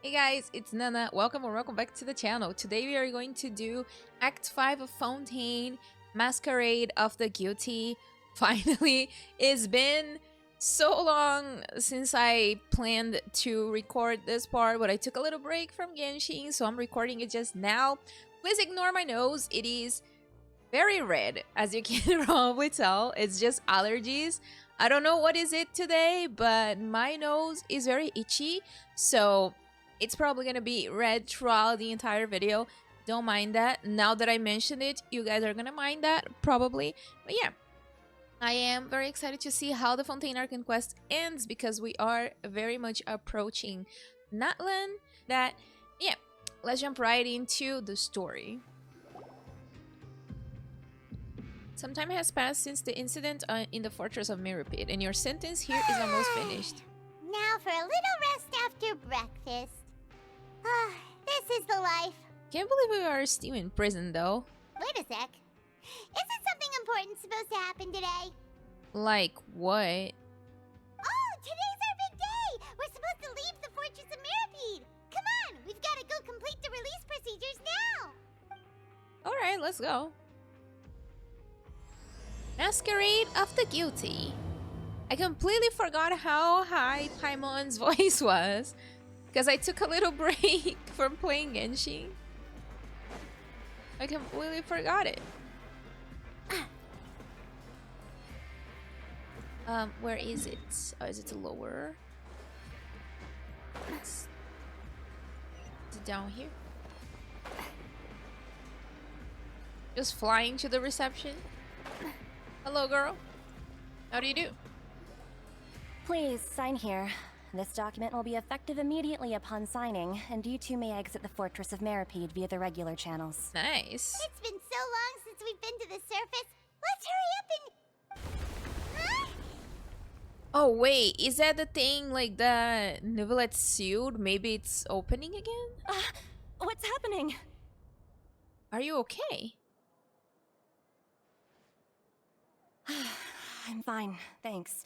Hey guys, it's Nana. Welcome or welcome back to the channel. Today we are going to do Act 5 of Fontaine, Masquerade of the Guilty. Finally, it's been so long since I planned to record this part, but I took a little break from Genshin, so I'm recording it just now. Please ignore my nose. It is very red, as you can probably tell. It's just allergies. I don't know what is it today, but my nose is very itchy, so it's probably gonna be red throughout the entire video. Don't mind that. Now that I mentioned it, you guys are gonna mind that, probably. But yeah, I am very excited to see how the Fontaine Arcane Quest ends, because we are very much approaching Natlan. Yeah, let's jump right into the story. Some time has passed since the incident in the Fortress of Mirapede, and your sentence here is almost finished. Now for a little rest after breakfast. This is the life. Can't believe we are still in prison, though. Wait a sec. Isn't something important supposed to happen today? Like what? Oh, today's our big day! We're supposed to leave the Fortress of Mirapede! Come on, we've got to go complete the release procedures now! Alright, let's go. Masquerade of the Guilty. I completely forgot how high Paimon's voice was, because I took a little break from playing Genshin. I completely forgot it. Where is it? Oh, is it lower? Is it down here? Just flying to the reception. Hello, girl. How do you do? Please, sign here. This document will be effective immediately upon signing, and you two may exit the Fortress of Mirapede via the regular channels. Nice. It's been so long since we've been to the surface. Let's hurry up and... Huh? Oh, wait. Is that the thing, like, the Novelette sealed? Maybe it's opening again? What's happening? Are you okay? I'm fine, thanks.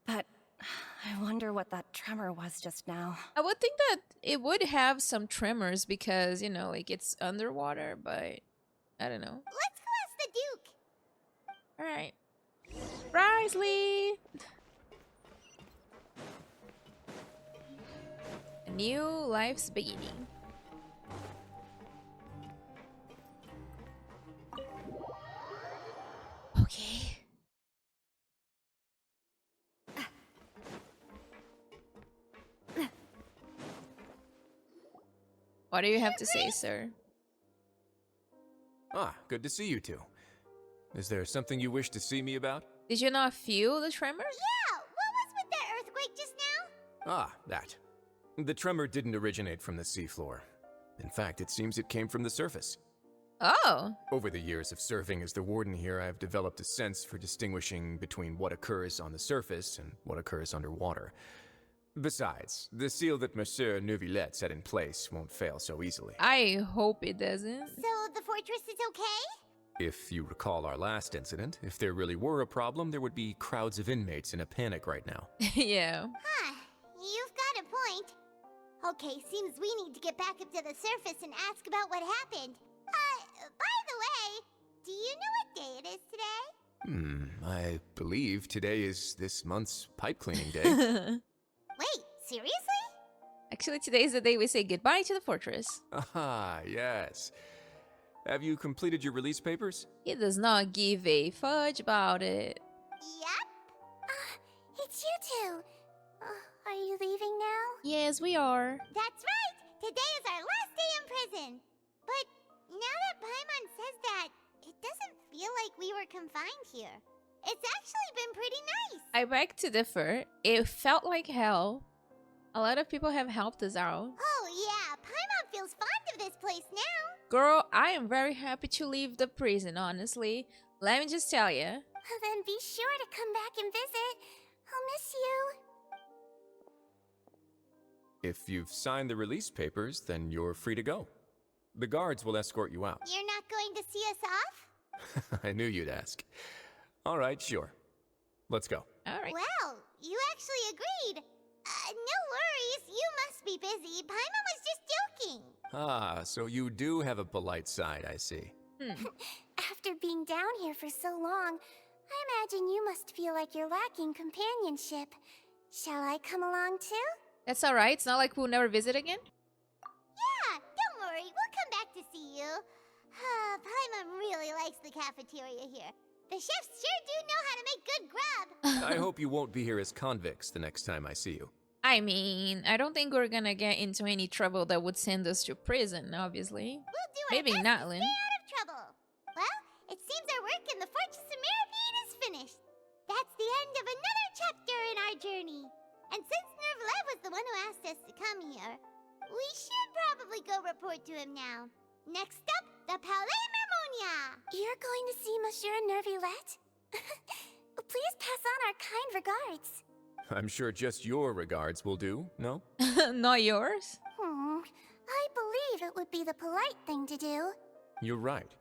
But I wonder what that tremor was just now. I would think that it would have some tremors because, you know, like, it's underwater, but I don't know. Let's go ask the Duke. Alright. Surprise, Lee! A new life's beginning. Okay. What do you have to say, sir? Ah, good to see you two. Is there something you wish to see me about? Did you not feel the tremor? Yeah, what was with that earthquake just now? Ah, that. The tremor didn't originate from the seafloor. In fact, it seems it came from the surface. Oh. Over the years of serving as the warden here, I've developed a sense for distinguishing between what occurs on the surface and what occurs underwater. Besides, the seal that Monsieur Neuvillette set in place won't fail so easily. I hope it doesn't. So the fortress is okay? If you recall our last incident, if there really were a problem, there would be crowds of inmates in a panic right now. Yeah. Huh, you've got a point. Okay, seems we need to get back up to the surface and ask about what happened. By the way, do you know what day it is today? I believe today is this month's pipe cleaning day. Wait, seriously? Actually, today is the day we say goodbye to the fortress. Ah, yes. Have you completed your release papers? He does not give a fudge about it. Yep. It's you two. Are you leaving now? Yes, we are. That's right! Today is our last day in prison! But now that Paimon says that, it doesn't feel like we were confined here. It's actually been pretty nice! I beg to differ. It felt like hell. A lot of people have helped us out. Oh yeah, Paimon feels fond of this place now! Girl, I am very happy to leave the prison, honestly. Let me just tell you. Then be sure to come back and visit. I'll miss you. If you've signed the release papers, then you're free to go. The guards will escort you out. You're not going to see us off? I knew you'd ask. All right, sure. Let's go. All right. Well, you actually agreed. No worries, you must be busy. Paimon Ah, so you do have a polite side, I see. After being down here for so long, I imagine you must feel like you're lacking companionship. Shall I come along too? That's alright. It's not like we'll never visit again. Yeah, don't worry. We'll come back to see you. Paimon really likes the cafeteria here. The chefs sure do know how to make good grub. I hope you won't be here as convicts the next time I see you. I mean, I don't think we're gonna get into any trouble that would send us to prison, obviously. We'll do Maybe our best not, to Lynn. stay out of trouble. Well, it seems our work in the Fortress of Maripede is finished. That's the end of another chapter in our journey. And since Nervalet was the one who asked us to come here, we should probably go report to him now. Next up, the Palais Mermonia. You're going to see Monsieur Nervalet? Please pass on our kind regards. I'm sure just your regards will do, no? Not yours? I believe it would be the polite thing to do. You're right.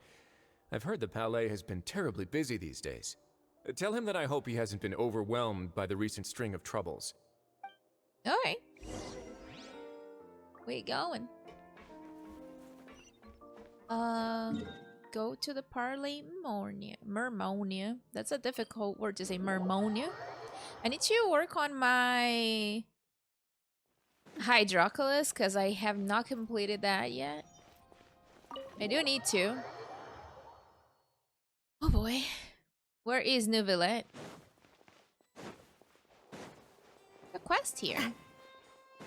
I've heard the Palais has been terribly busy these days. Tell him that I hope he hasn't been overwhelmed by the recent string of troubles. Okay. Where you going? Go to the Parley Mermonia. That's a difficult word to say, Mermonia. I need to work on my Hydroculus because I have not completed that yet. I do need to. Oh boy. Where is Neuvillette? A quest here.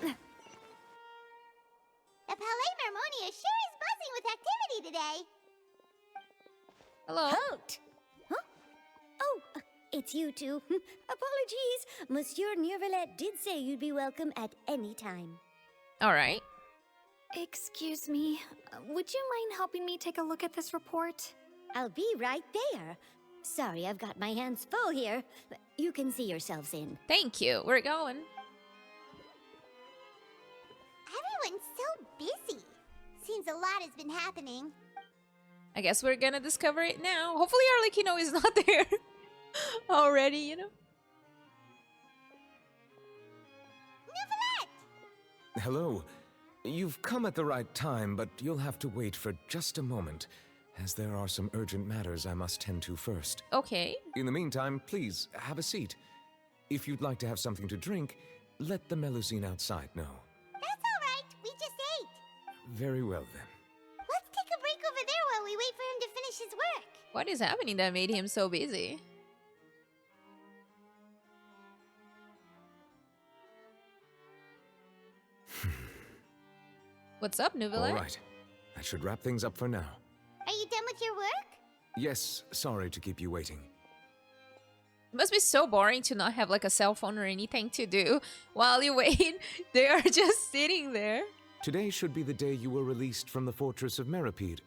The Palais Mermonia sure is buzzing with activity today. Hello. Halt! Huh? Oh, it's you two. Apologies. Monsieur Nervalet did say you'd be welcome at any time. All right. Excuse me, would you mind helping me take a look at this report? I'll be right there. Sorry, I've got my hands full here. You can see yourselves in. Thank you. We're going. Everyone's so busy. Seems a lot has been happening. I guess we're gonna discover it now. Hopefully Arlecchino is not there already, you know? Neuvillette! Hello. You've come at the right time, but you'll have to wait for just a moment, as there are some urgent matters I must tend to first. Okay. In the meantime, please, have a seat. If you'd like to have something to drink, let the Melusine outside know. That's all right. We just ate. Very well, then. Let's take a break over there while we wait for him to finish his work. What is happening that made him so busy? What's up, Neuvillette? All right. That should wrap things up for now. Are you done with your work? Yes, sorry to keep you waiting. It must be so boring to not have like a cell phone or anything to do while you wait. They are just sitting there. Today should be the day you were released from the Fortress of Maripede,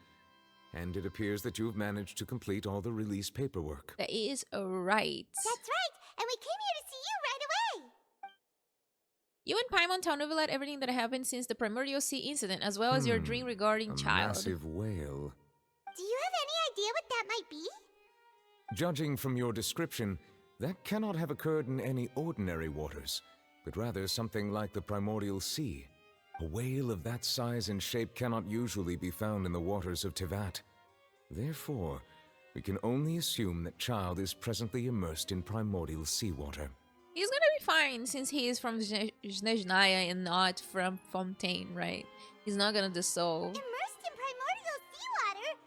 and it appears that you've managed to complete all the release paperwork. That is right. That's right. And we came here to see you right away. You and Paimon tell Neuvillette everything that happened since the Primordial Sea incident, as well as your dream regarding A child. massive whale. Do you have any idea what that might be? Judging from your description, that cannot have occurred in any ordinary waters, but rather something like the Primordial Sea. A whale of that size and shape cannot usually be found in the waters of Tevat. Therefore, we can only assume that child is presently immersed in primordial seawater. He's gonna be fine since he is from Snezhnaya and not from Fontaine, right? He's not gonna dissolve. Immersed in primordial seawater?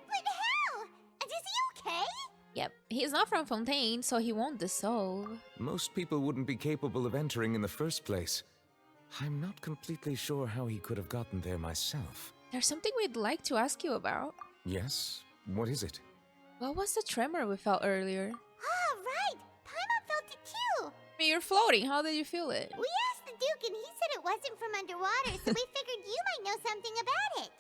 But how? Is he okay? Yep, he's not from Fontaine, so he won't dissolve. Most people wouldn't be capable of entering in the first place. I'm not completely sure how he could have gotten there myself. There's something we'd like to ask you about. Yes? What is it? What was the tremor we felt earlier? Ah, right. Paimon felt it too. I mean, you're floating. How did you feel it? We asked the Duke and he said it wasn't from underwater, so we figured you might know something about it.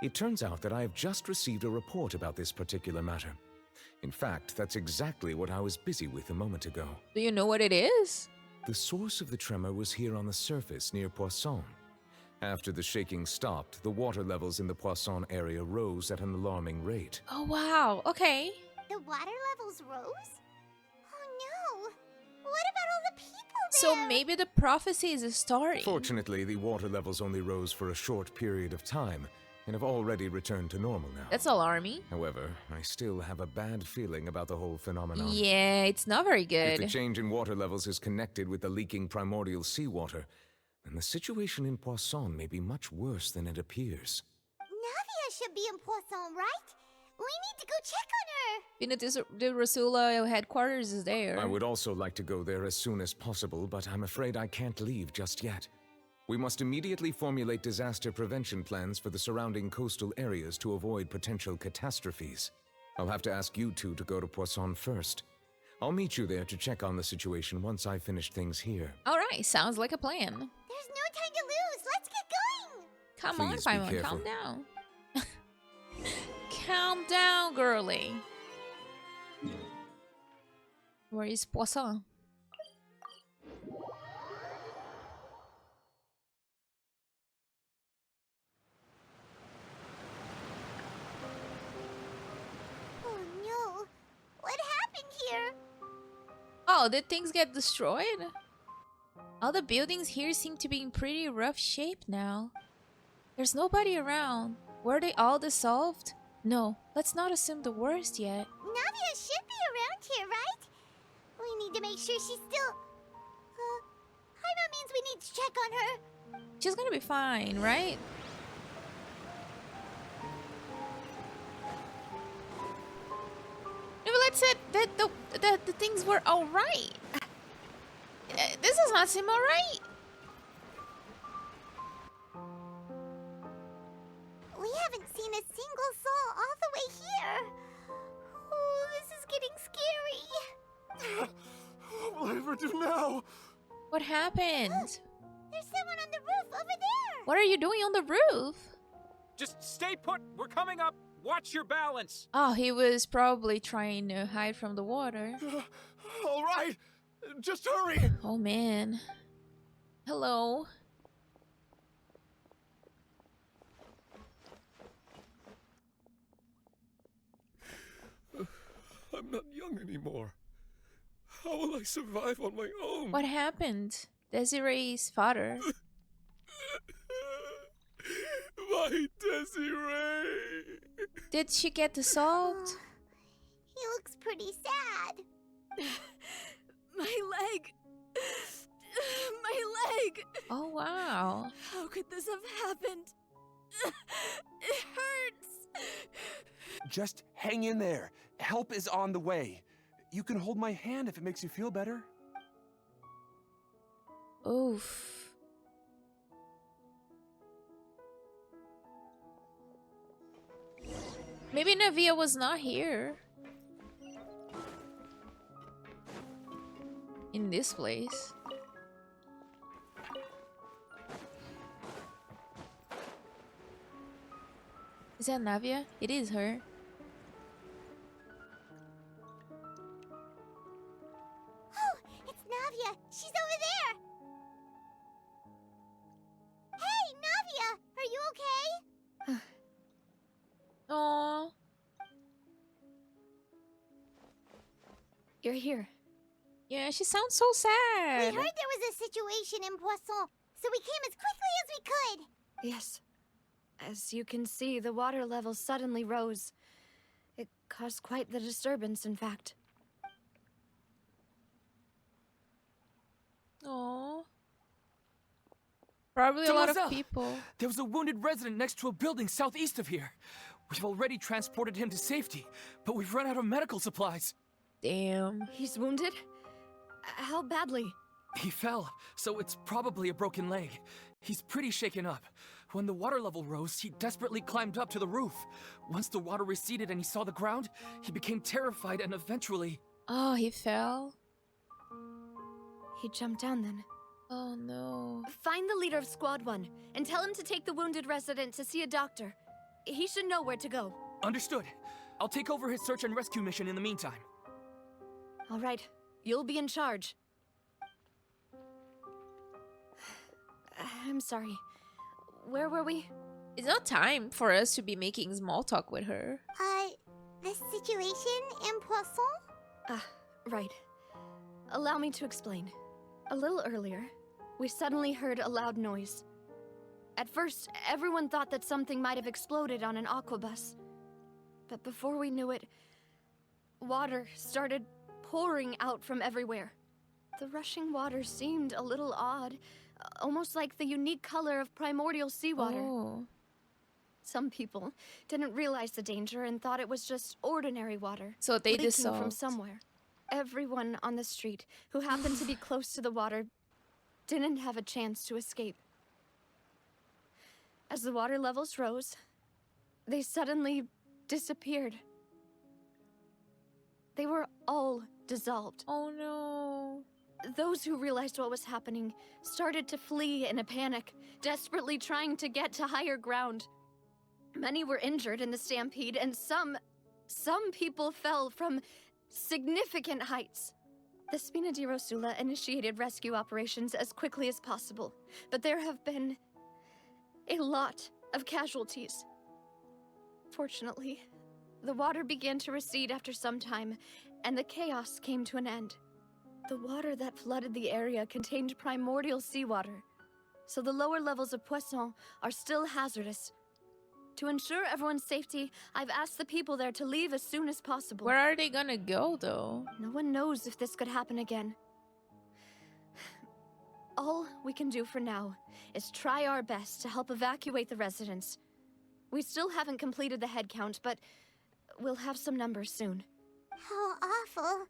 It turns out that I have just received a report about this particular matter. In fact, that's exactly what I was busy with a moment ago. Do you know what it is? The source of the tremor was here on the surface near Poisson. After the shaking stopped, the water levels in the Poisson area rose at an alarming rate. Oh, wow. Okay. The water levels rose? Oh no. What about all the people So maybe the prophecy is starting. Fortunately, the water levels only rose for a short period of time and have already returned to normal now. That's alarming. However, I still have a bad feeling about the whole phenomenon. Yeah, it's not very If good. the change in water levels is connected with the leaking primordial seawater, then the situation in Poisson may be much worse than it appears. Navia should be in Poisson, right? We need to go check on her. Vinatis de Rasula headquarters is there. I would also like to go there as soon as possible, but I'm afraid I can't leave just yet. We must immediately formulate disaster prevention plans for the surrounding coastal areas to avoid potential catastrophes. I'll have to ask you two to go to Poisson first. I'll meet you there to check on the situation once I finish things here. Alright, sounds like a plan. There's no time to lose. Let's get going. Come Please be on, Paimon, careful. calm down. Calm down, girly. Where is Poisson? Oh no. What happened here? Oh, did things get destroyed? All the buildings here seem to be in pretty rough shape now. There's nobody around. Were they all dissolved? No, let's not assume the worst yet. Navia should be around here, right? We need to make sure she's still... Paimon means we need to check on her. She's gonna be fine, right? No, but let's say that the things were alright. This does not seem alright. We haven't seen a single soul all the way here. Oh, this is getting scary. What will I ever do now? What happened? There's someone on the roof over there. What are you doing on the roof? Just stay put. We're coming up. Watch your balance. Oh, he was probably trying to hide from the water. All right, just hurry. Oh man. Hello. I'm not young anymore. How will I survive on my own? What happened? Desiree's father. My Desiree. Did she get dissolved? He looks pretty sad. My leg! My leg! Oh wow. How could this have happened? It hurts! Just hang in there. Help is on the way. You can hold my hand if it makes you feel better. Oof. Maybe Navia was not here. In this place. Is that Navia? It is her. Oh, it's Navia. She's over there. Hey, Navia, are you okay? Aww. You're here. Yeah, she sounds so We sad. heard there was a situation in Poisson, so we came as quickly as we could. Yes. As you can see, the water level suddenly rose. It caused quite the disturbance, in fact. Aww. Probably a lot of Demoiselle, people. There was a wounded resident next to a building southeast of here. We've already transported him to safety, but we've run out of medical supplies. Damn. He's wounded? How badly? He fell, so it's probably a broken leg. He's pretty shaken up. When the water level rose, he desperately climbed up to the roof. Once the water receded and he saw the ground, he became terrified and eventually... Oh, he fell? He jumped down then. Oh no. Find the leader of Squad 1 and tell him to take the wounded resident to see a doctor. He should know where to go. Understood. I'll take over his search and rescue mission in the meantime. All right. You'll be in charge. I'm sorry. Where were we? It's not time for us to be making small talk with her. The situation in Poisson? Right. Allow me to explain. A little earlier, we suddenly heard a loud noise. At first, everyone thought that something might have exploded on an aquabus. But before we knew it, water started pouring out from everywhere. The rushing water seemed a little odd, almost like the unique color of primordial seawater. Oh. Some people didn't realize the danger and thought it was just ordinary water. So they leaking from dissolved. somewhere. Everyone on the street who happened to be close to the water didn't have a chance to escape. As the water levels rose, they suddenly disappeared. They were all dissolved. Oh no. Those who realized what was happening started to flee in a panic, desperately trying to get to higher ground. Many were injured in the stampede, and some people fell from significant heights. The Spina di Rosula initiated rescue operations as quickly as possible, but there have been a lot of casualties. Fortunately, the water began to recede after some time, and the chaos came to an end. The water that flooded the area contained primordial seawater, so the lower levels of Poisson are still hazardous. To ensure everyone's safety, I've asked the people there to leave as soon as possible. Where are they gonna go, though? No one knows if this could happen again. All we can do for now is try our best to help evacuate the residents. We still haven't completed the head count, but we'll have some numbers soon. How awful.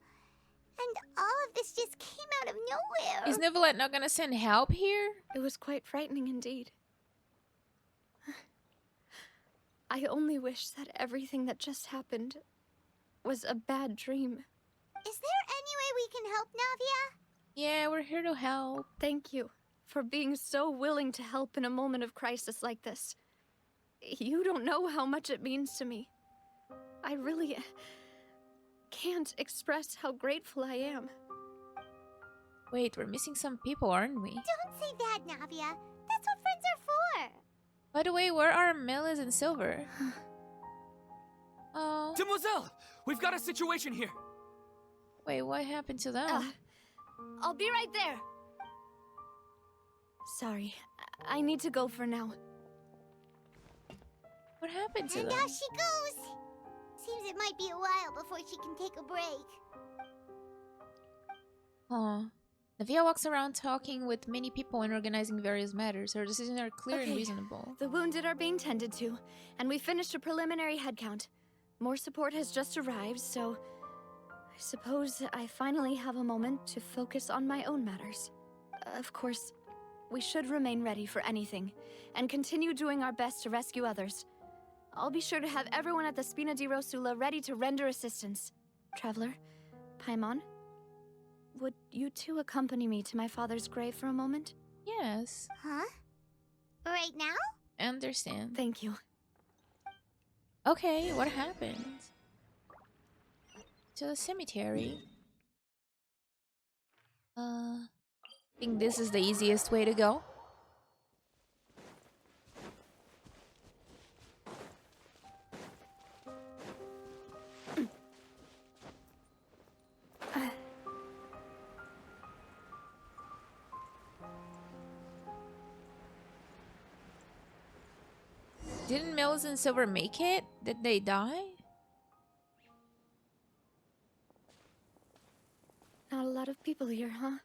And all of this just came out of nowhere. Is Neuvillette not gonna send help here? It was quite frightening indeed. I only wish that everything that just happened was a bad dream. Is there any way we can help, Navia? Yeah, we're here to help. Thank you for being so willing to help in a moment of crisis like this. You don't know how much it means to me. I really can't express how grateful I am. Wait, we're missing some people, aren't we? Don't say that, Navia. That's what friends are for. By the way, where are Melis and Silver? Oh. Demoiselle! We've got a situation here! Wait, what happened to them? I'll be right there. Sorry, I need to go for now. What happened to And them? now she goes. Seems it might be a while before she can take a break. Aw. Navia walks around talking with many people and organizing various matters. Her decisions are clear and reasonable. The wounded are being tended to, and we finished a preliminary head count. More support has just arrived, so I suppose I finally have a moment to focus on my own matters. Of course, we should remain ready for anything, and continue doing our best to rescue others. I'll be sure to have everyone at the Spina di Rosula ready to render assistance. Traveler, Paimon, would you two accompany me to my father's grave for a moment? Yes. Huh? Right now? Understand. Thank you. Okay, what happened? To the cemetery. I think this is the easiest way to go. Didn't Melis and Silver make it? Did they die? Not a lot of people here, huh?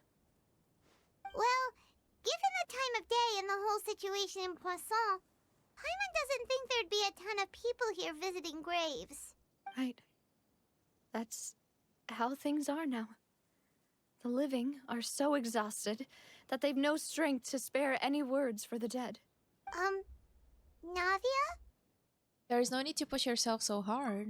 Well, given the time of day and the whole situation in Poisson, Paimon doesn't think there'd be a ton of people here visiting graves. Right. That's how things are now. The living are so exhausted that they've no strength to spare any words for the dead. Navia? There's no need to push yourself so hard.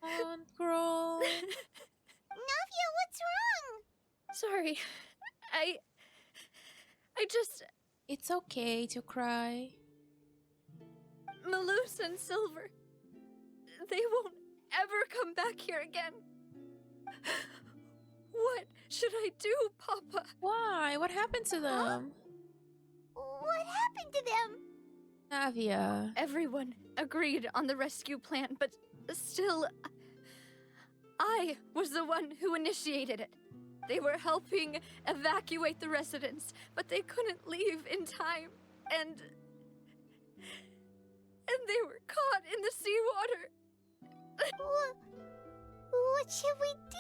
Don't crawl. Navia, what's wrong? Sorry. I just... It's okay to cry. Malus and Silver, they won't ever come back here again. What should I do, Papa? Why? What happened to them? What happened to them? Navia. Everyone agreed on the rescue plan, but still, I was the one who initiated it. They were helping evacuate the residents, but they couldn't leave in time, and they were caught in the seawater. What should we do?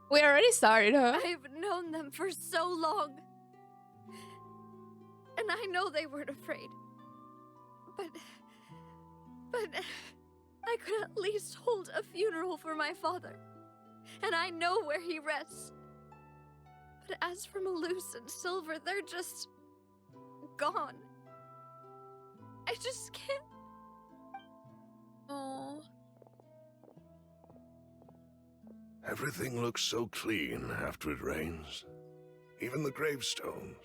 We already started, huh? I've known them for so long. And I know they weren't afraid. But I could at least hold a funeral for my father. And I know where he rests. But as for Malus and Silver, they're just gone. I just can't. Oh. Everything looks so clean after it rains. Even the gravestones.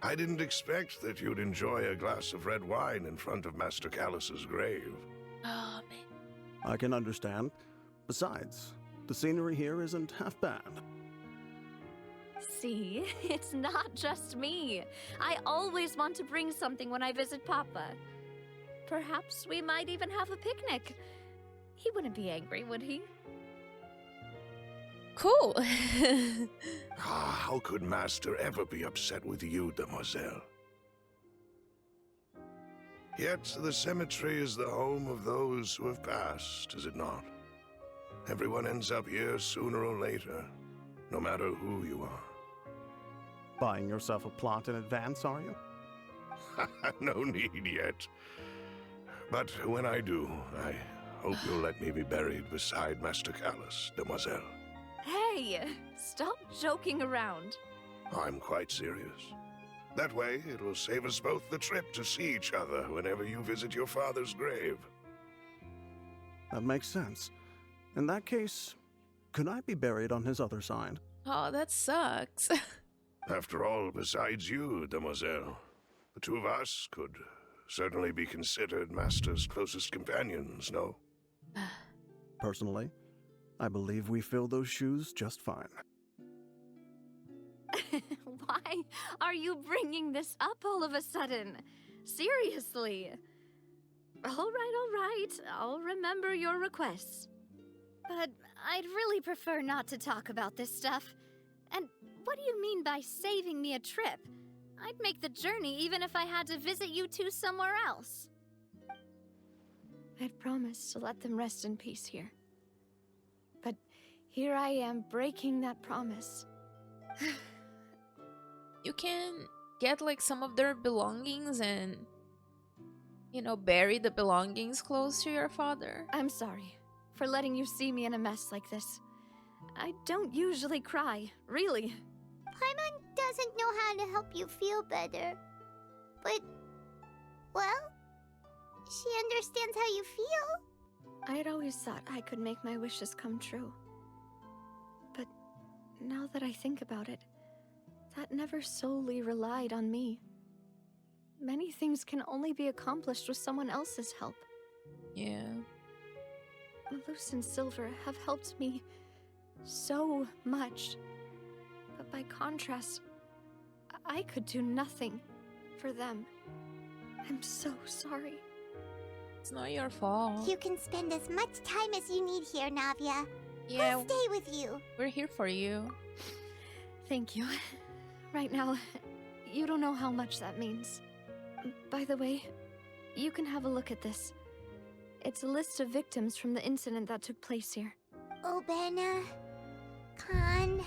I didn't expect that you'd enjoy a glass of red wine in front of Master Callus's grave. Oh, man. I can understand. Besides, the scenery here isn't half bad. See, it's not just me. I always want to bring something when I visit Papa. Perhaps we might even have a picnic. He wouldn't be angry, would he? Cool. How could Master ever be upset with you, Demoiselle? Yet the cemetery is the home of those who have passed, is it not? Everyone ends up here sooner or later, no matter who you are. Buying yourself a plot in advance, are you? No need yet. But when I do, I hope you'll let me be buried beside Master Callus, Demoiselle. Hey, stop joking around. I'm quite serious. That way, it will save us both the trip to see each other whenever you visit your father's grave. That makes sense. In that case, could I be buried on his other side? Oh, that sucks. After all, besides you, Demoiselle, the two of us could certainly be considered Master's closest companions, no? Personally, I believe we fill those shoes just fine. Why are you bringing this up all of a sudden? Seriously. All right. I'll remember your requests. But I'd really prefer not to talk about this stuff. And what do you mean by saving me a trip? I'd make the journey even if I had to visit you two somewhere else. I'd promised to let them rest in peace here. But here I am breaking that promise. You can get like some of their belongings and, you know, bury the belongings close to your father. I'm sorry for letting you see me in a mess like this. I don't usually cry, really. Paimon doesn't know how to help you feel better. But, well, she understands how you feel. I had always thought I could make my wishes come true. But now that I think about it, that never solely relied on me. Many things can only be accomplished with someone else's help. Yeah. Malus and Silver have helped me so much. But by contrast, I could do nothing for them. I'm so sorry. It's not your fault. You can spend as much time as you need here, Navia. Yeah, We'll stay with you. we're here for you. Thank you. Right now, you don't know how much that means. By the way, you can have a look at this. It's a list of victims from the incident that took place here. Obena, Khan,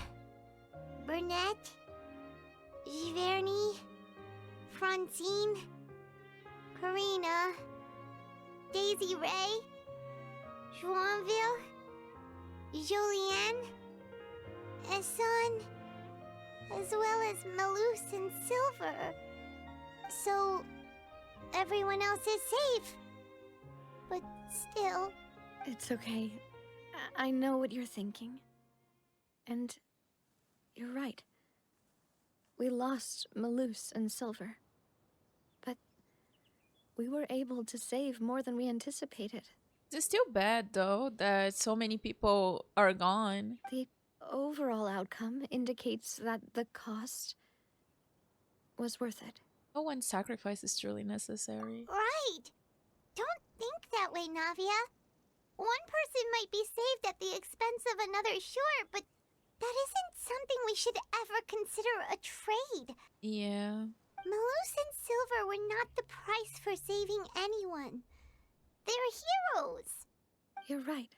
Burnett, Giverny, Francine, Karina, Daisy Ray, Joinville, Jolianne, Esson, as well as Malus and Silver. So, everyone else is safe. But still... It's okay. I know what you're thinking. And you're right. We lost Malus and Silver. But we were able to save more than we anticipated. It's still bad, though, that so many people are gone. The overall outcome indicates that the cost was worth it. No one's sacrifice is truly necessary. Right! Don't think that way, Navia. One person might be saved at the expense of another, sure, but that isn't something we should ever consider a trade. Yeah. Malus and Silver were not the price for saving anyone. They're heroes. You're right.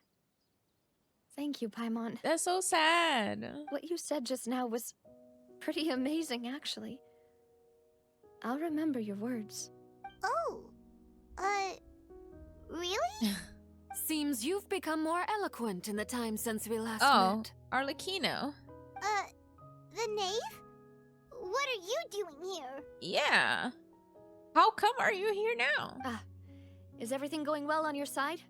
Thank you, Paimon. That's so sad. What you said just now was pretty amazing, actually. I'll remember your words. Oh, really? Seems you've become more eloquent in the time since we last Oh, met. Arlecchino. The knave? What are you doing here? Yeah. How come are you here now? Is everything going well on your side?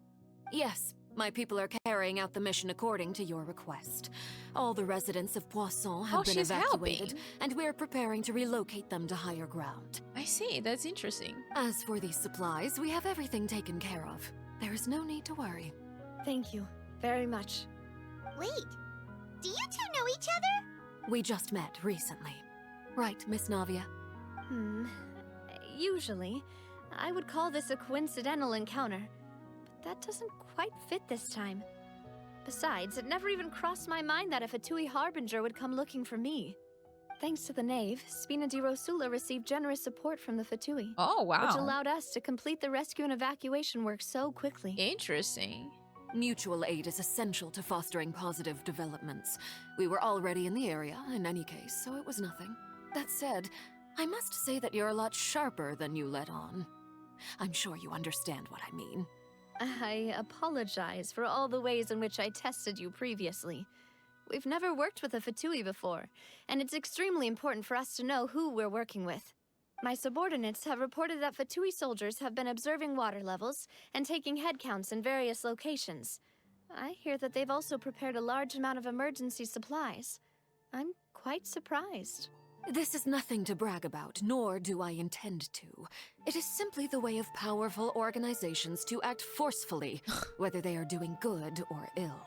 Yes, my people are carrying out the mission according to your request. All the residents of Poisson have been she's evacuated, helping. and we're preparing to relocate them to higher ground. I see, that's interesting. As for these supplies, we have everything taken care of. There is no need to worry. Thank you very much. Wait, do you two know each other? We just met recently. Right, Miss Navia? Usually, I would call this a coincidental encounter, but that doesn't quite fit this time. Besides, it never even crossed my mind that a Fatui Harbinger would come looking for me. Thanks to the Knave, Spina di Rosula received generous support from the Fatui. Oh, wow. Which allowed us to complete the rescue and evacuation work so quickly. Interesting. Mutual aid is essential to fostering positive developments. We were already in the area, in any case, so it was nothing. That said, I must say that you're a lot sharper than you let on. I'm sure you understand what I mean. I apologize for all the ways in which I tested you previously. We've never worked with a Fatui before, and it's extremely important for us to know who we're working with. My subordinates have reported that Fatui soldiers have been observing water levels and taking head counts in various locations. I hear that they've also prepared a large amount of emergency supplies. I'm quite surprised. This is nothing to brag about, nor do I intend to. It is simply the way of powerful organizations to act forcefully, whether they are doing good or ill.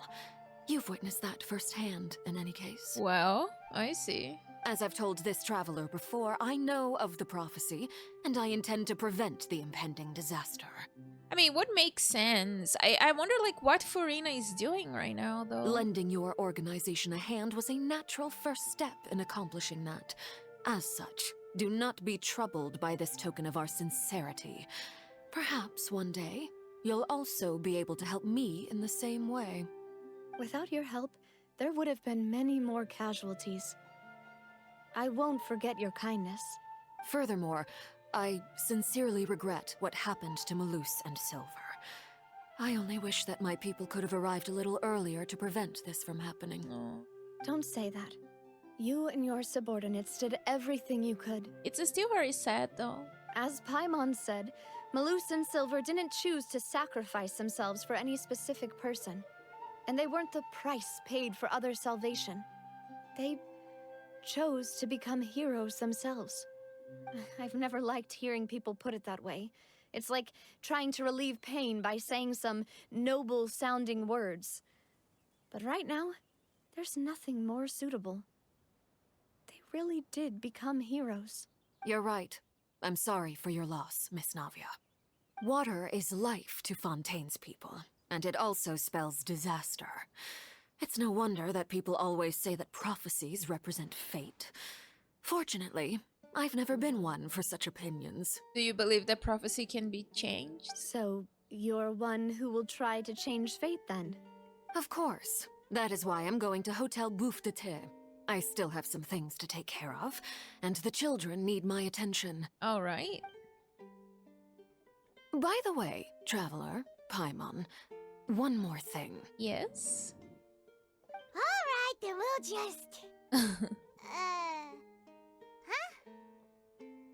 You've witnessed that firsthand, in any case. Well, I see. As I've told this traveler before, I know of the prophecy, and I intend to prevent the impending disaster. I mean, what makes sense? I wonder, like, what Furina is doing right now, though. Lending your organization a hand was a natural first step in accomplishing that. As such, do not be troubled by this token of our sincerity. Perhaps one day, you'll also be able to help me in the same way. Without your help, there would have been many more casualties. I won't forget your kindness. Furthermore, I sincerely regret what happened to Malus and Silver. I only wish that my people could have arrived a little earlier to prevent this from happening. Oh. Don't say that. You and your subordinates did everything you could. It's still very sad, though. As Paimon said, Malus and Silver didn't choose to sacrifice themselves for any specific person. And they weren't the price paid for other salvation. They chose to become heroes themselves. I've never liked hearing people put it that way. It's like trying to relieve pain by saying some noble-sounding words. But right now, there's nothing more suitable. They really did become heroes. You're right. I'm sorry for your loss, Miss Navia. Water is life to Fontaine's people, and it also spells disaster. It's no wonder that people always say that prophecies represent fate. Fortunately, I've never been one for such opinions. Do you believe that prophecy can be changed? So, you're one who will try to change fate, then? Of course. That is why I'm going to Hotel Bouffe de Thé. I still have some things to take care of, and the children need my attention. All right. By the way, Traveler, Paimon, one more thing. Yes? Alright, then we'll just... Huh?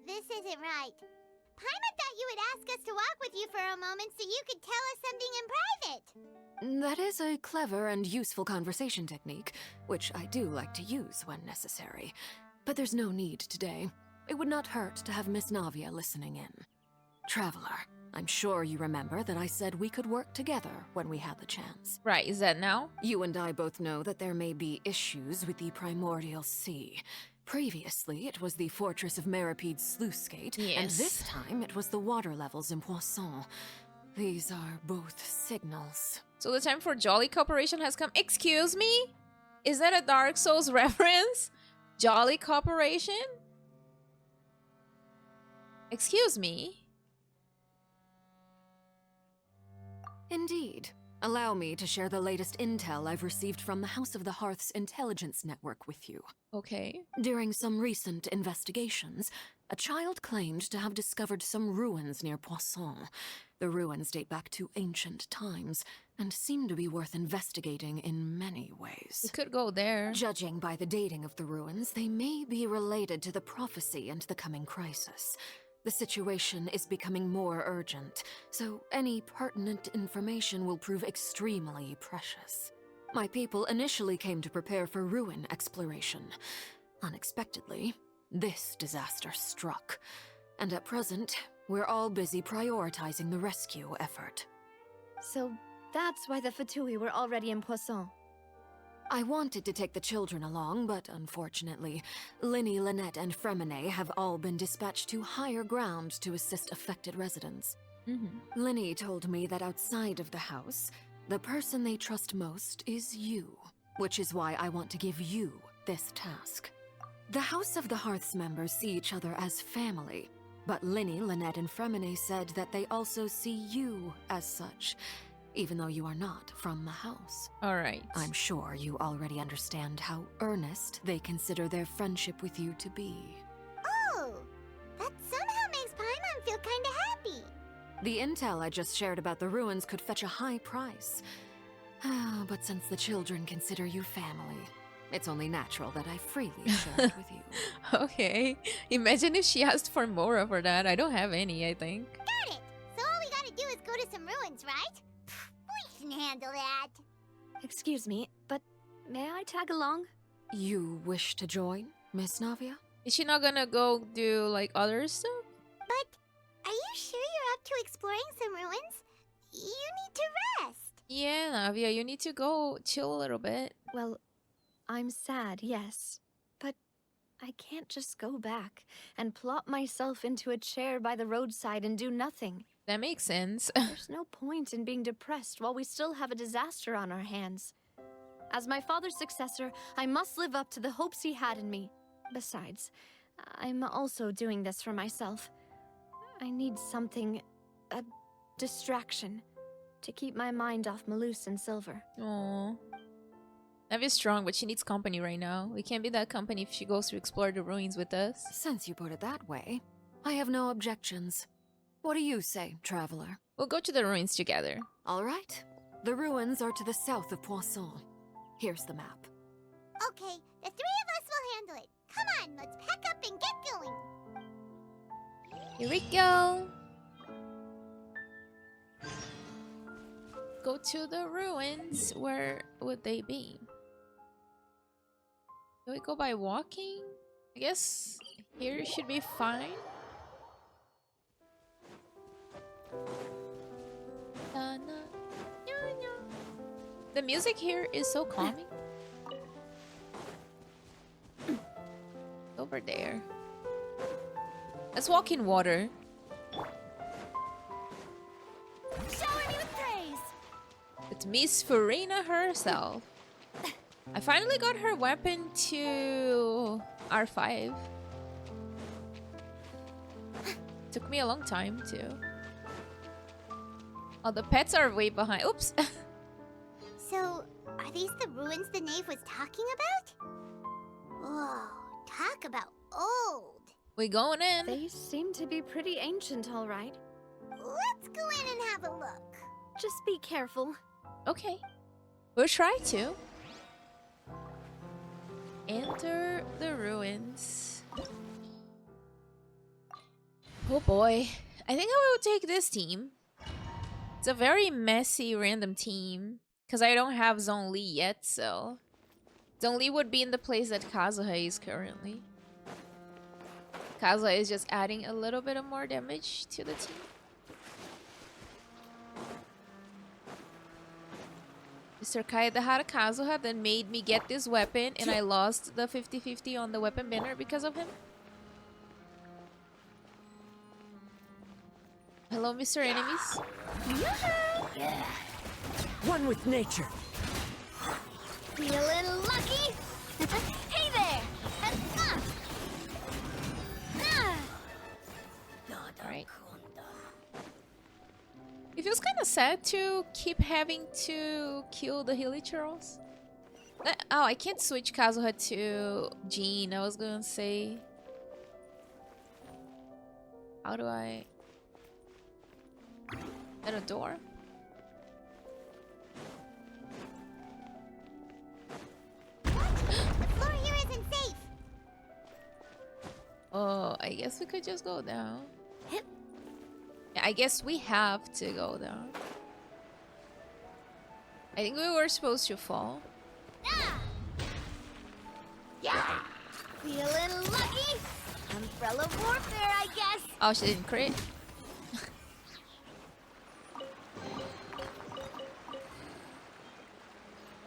This isn't right. Paimon thought you would ask us to walk with you for a moment so you could tell us something in private. That is a clever and useful conversation technique, which I do like to use when necessary. But there's no need today. It would not hurt to have Miss Navia listening in. Traveler, I'm sure you remember that I said we could work together when we had the chance. Right, is that now? You and I both know that there may be issues with the Primordial Sea. Previously, it was the Fortress of Meripede's sluice gate, and this time it was the water levels in Poisson. These are both signals. So the time for Jolly Cooperation has come. Excuse me? Is that a Dark Souls reference? Jolly Cooperation? Excuse me? Indeed. Allow me to share the latest intel I've received from the House of the Hearth's intelligence network with you. Okay. During some recent investigations, a child claimed to have discovered some ruins near Poisson. The ruins date back to ancient times and seem to be worth investigating in many ways. We could go there. Judging by the dating of the ruins, they may be related to the prophecy and the coming crisis. The situation is becoming more urgent, so any pertinent information will prove extremely precious. My people initially came to prepare for ruin exploration. Unexpectedly, this disaster struck, and at present, we're all busy prioritizing the rescue effort. So that's why the Fatui were already in Poisson. I wanted to take the children along, but unfortunately, Linny, Lynette, and Fremine have all been dispatched to higher ground to assist affected residents. Linny told me that outside of the house, the person they trust most is you, which is why I want to give you this task. The House of the Hearth's members see each other as family, but Linny, Lynette, and Fremine said that they also see you as such, even though you are not from the house. Alright. I'm sure you already understand how earnest they consider their friendship with you to be. Oh, that somehow makes Paimon feel kinda happy. The intel I just shared about the ruins could fetch a high price. But since the children consider you family, it's only natural that I freely share it with you. Okay. Imagine if she asked for more for that. I don't have any, I think. Got it! So all we gotta do is go to some ruins, right? We can handle that. Excuse me, but may I tag along? You wish to join, Miss Navia? Is she not gonna go do like other stuff? But are you sure you're up to exploring some ruins? You need to rest. Yeah, Navia, you need to go chill a little bit. Well, I'm sad, yes. But I can't just go back and plop myself into a chair by the roadside and do nothing. That makes sense. There's no point in being depressed while we still have a disaster on our hands. As my father's successor, I must live up to the hopes he had in me. Besides, I'm also doing this for myself. I need something, a distraction, to keep my mind off Malus and Silver. Aww. Navia's strong, but she needs company right now. We can't be that company if she goes to explore the ruins with us. Since you put it that way, I have no objections. What do you say, traveler? We'll go to the ruins together. All right. The ruins are to the south of Poisson. Here's the map. Okay, the three of us will handle it. Come on, let's pack up and get going. Here we go. Go to the ruins. Where would they be? Do we go by walking? I guess here should be fine. The music here is so calming. Over there. Let's walk in water. Shower me with praise! It's Miss Farina herself. I finally got her weapon to R5. Took me a long time too. Oh, the pets are way behind. Oops. So, are these the ruins the knave was talking about? Whoa, talk about old. We going in. They seem to be pretty ancient, all right. Let's go in and have a look. Just be careful. Okay. We'll try to. Enter the ruins. Oh boy. I think I will take this team. It's a very messy random team. Because I don't have Zhongli yet, so... Zhongli would be in the place that Kazuha is currently. Kazuha is just adding a little bit of more damage to the team. Mr. Kaedahara Kazuha then made me get this weapon and I lost the 50-50 on the weapon banner because of him. Hello, Mr. Enemies. One with nature. Feeling lucky? Hey there! Alright. It feels kind of sad to keep having to kill the Hilichurls. Oh, I can't switch Kazuha to Jean, I was gonna say. How do I... At a door? The floor here isn't safe. Oh, I guess we could just go down. Yeah, I guess we have to go down. I think we were supposed to fall. Yeah! Feeling lucky? Umbrella warfare, I guess. Oh, she didn't crit.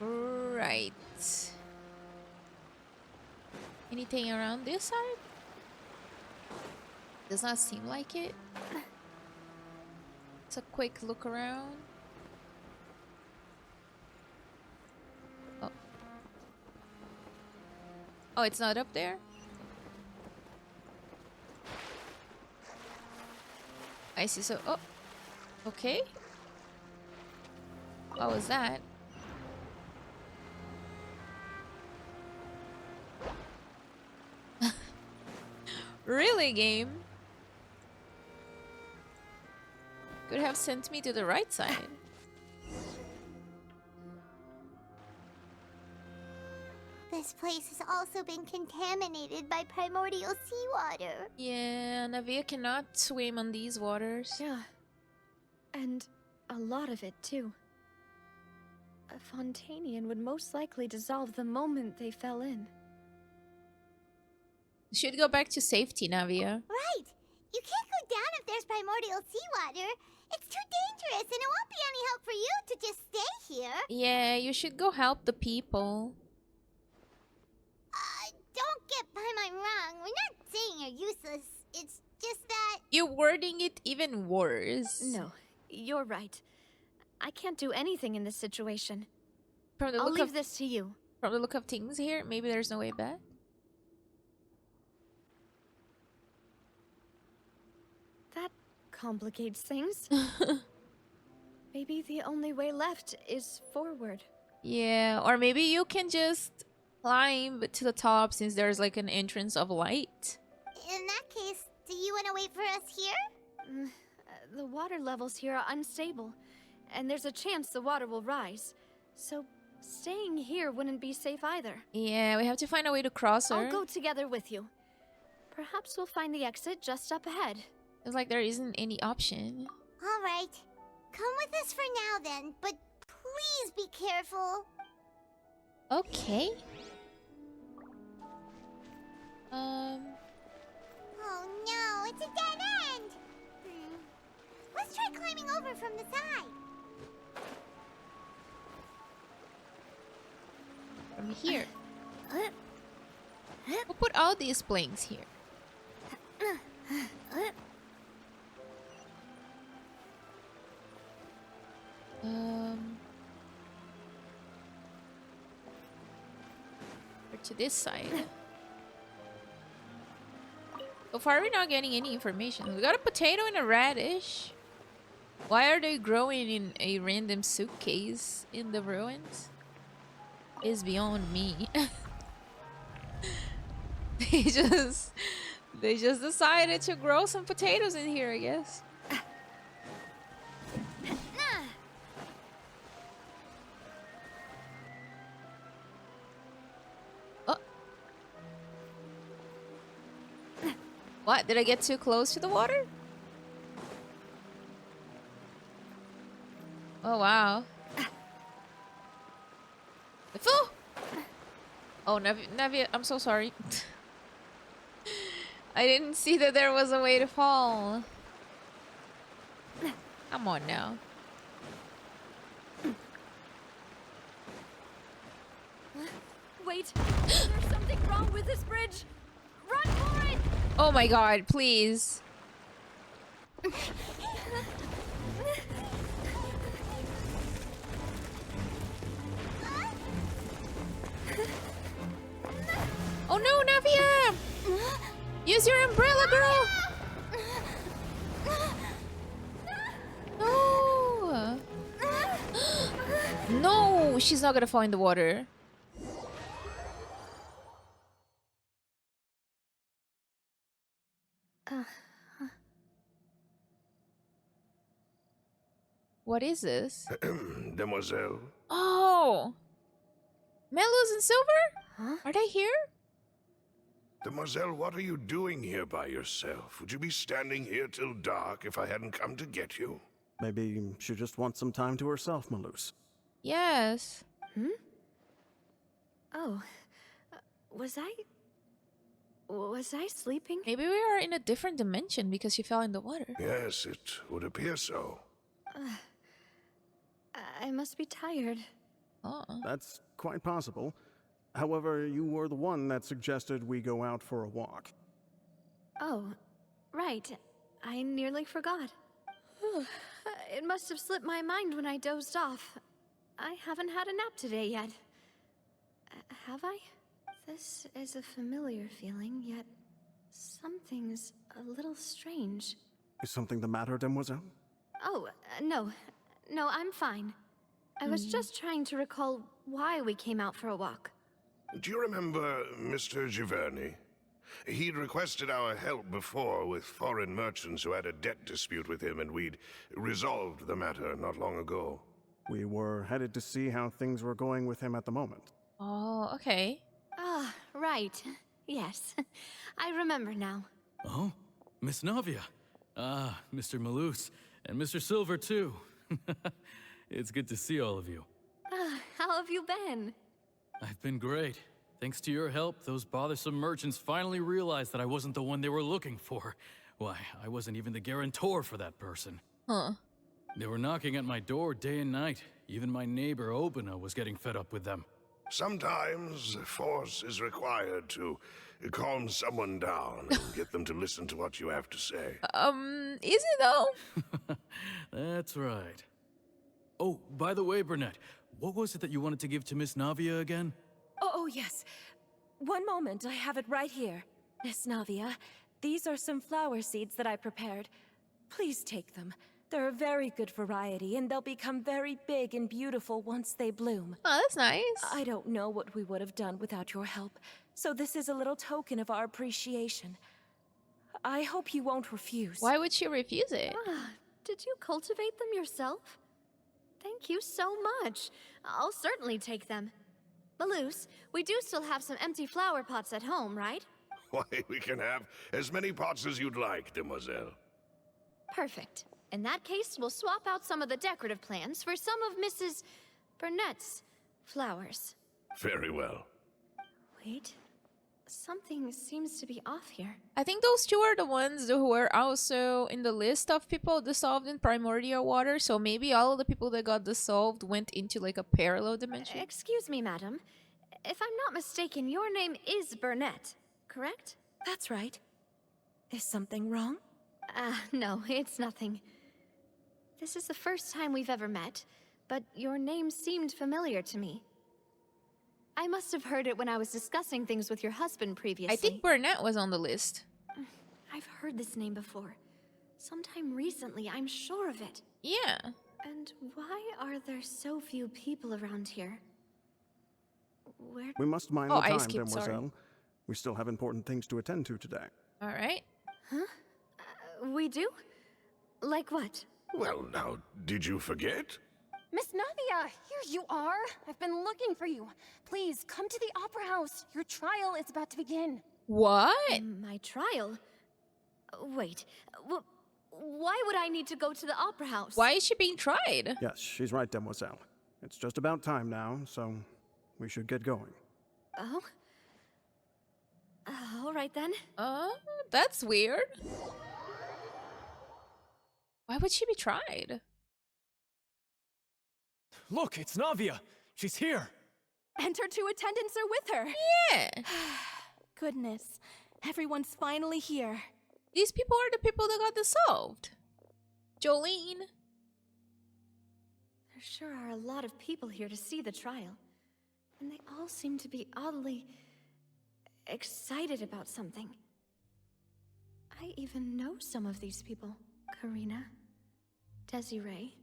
Right. Anything around this side? Does not seem like it. It's a quick look around. Oh. Oh, it's not up there? I see, so... Oh! Okay. What was that? Really, game? Could have sent me to the right side. This place has also been contaminated by primordial seawater. Yeah, Navia cannot swim on these waters. Yeah. And a lot of it, too. A Fontanian would most likely dissolve the moment they fell in. Should go back to safety, Navia. Right! You can't go down if there's primordial seawater. It's too dangerous, and it won't be any help for you to just stay here. Yeah, you should go help the people. Don't get by my wrong. We're not saying you're useless. It's just that... You're wording it even worse. No, you're right. I can't do anything in this situation. From the I'll look leave of this to you. From the look of things here, maybe there's no way back. That complicates things. Maybe the only way left is forward. Yeah, or maybe you can just climb to the top since there's like an entrance of light. In that case, do you want to wait for us here? The water levels here are unstable, and there's a chance the water will rise. So staying here wouldn't be safe either. Yeah, we have to find a way to cross her. I'll go together with you. Perhaps we'll find the exit just up ahead. It's like there isn't any option. All right. Come with us for now then, but please be careful. Okay. Oh no, it's a dead end! Let's try climbing over from the side. From here. We'll put all these planks here. Or to this side. So far, we're not getting any information. We got a potato and a radish. Why are they growing in a random suitcase in the ruins? Is beyond me. They just decided to grow some potatoes in here, I guess. Oh. What? Did I get too close to the water? Oh, wow. Oh! Oh, Navi, I'm so sorry. I didn't see that there was a way to fall. Come on now. Wait, there's something wrong with this bridge. Run for it! Oh my god, please. Oh no, Navia! Use your umbrella, girl! No! No, she's not gonna fall in the water. What is this? Demoiselle? Oh! Mellows and Silver? Huh? Are they here? Demoiselle, what are you doing here by yourself? Would you be standing here till dark if I hadn't come to get you? Maybe she just wants some time to herself, Malus. Yes. Oh, was I sleeping? Maybe we are in a different dimension because she fell in the water. Yes, it would appear so. I must be tired. Oh. That's quite possible. However, you were the one that suggested we go out for a walk. Oh, right. I nearly forgot. It must have slipped my mind when I dozed off. I haven't had a nap today yet. Have I? This is a familiar feeling, yet something's a little strange. Is something the matter, Demoiselle? Oh, no. No, I'm fine. I was just trying to recall why we came out for a walk. Do you remember Mr. Giverny? He'd requested our help before with foreign merchants who had a debt dispute with him, and we'd resolved the matter not long ago. We were headed to see how things were going with him at the moment. Oh, okay. Ah, right. Yes. I remember now. Oh, Miss Navia. Ah, Mr. Malus. And Mr. Silver, too. It's good to see all of you. How have you been? I've been great. Thanks to your help, those bothersome merchants finally realized that I wasn't the one they were looking for. Why, I wasn't even the guarantor for that person. Huh. They were knocking at my door day and night. Even my neighbor, Obina, was getting fed up with them. Sometimes force is required to calm someone down and get them to listen to what you have to say. Is it though? That's right. Oh, by the way, Burnett, what was it that you wanted to give to Miss Navia again? Oh, yes. One moment, I have it right here. Miss Navia, these are some flower seeds that I prepared. Please take them. They're a very good variety, and they'll become very big and beautiful once they bloom. Oh, that's nice. I don't know what we would have done without your help, so this is a little token of our appreciation. I hope you won't refuse. Why would she refuse it? Did you cultivate them yourself? Thank you so much. I'll certainly take them. Malus, we do still have some empty flower pots at home, right? Why, we can have as many pots as you'd like, Demoiselle. Perfect. In that case, we'll swap out some of the decorative plants for some of Mrs. Burnett's flowers. Very well. Wait. Something seems to be off here. I think those two are the ones who were also in the list of people dissolved in primordial water, so maybe all of the people that got dissolved went into like a parallel dimension. Excuse me, madam. If I'm not mistaken, your name is Burnett, correct? That's right. Is something wrong? No, it's nothing. This is the first time we've ever met, but your name seemed familiar to me. I must have heard it when I was discussing things with your husband previously. I think Burnett was on the list. I've heard this name before. Sometime recently, I'm sure of it. Yeah. And why are there so few people around here? Where... We must mind the time, Demoiselle. We still have important things to attend to today. All right. Huh? We do? Like what? Well, now, did you forget? Miss Navia, here you are. I've been looking for you. Please, come to the Opera House. Your trial is about to begin. What? My trial? Wait, why would I need to go to the Opera House? Why is she being tried? Yes, she's right, Demoiselle. It's just about time now, so we should get going. Oh? All right then. That's weird. Why would she be tried? Look, it's Navia. She's here. And her two attendants are with her. Yeah. Goodness. Everyone's finally here. These people are the people that got dissolved. Jolene. There sure are a lot of people here to see the trial. And they all seem to be oddly excited about something. I even know some of these people. Karina, Desiree,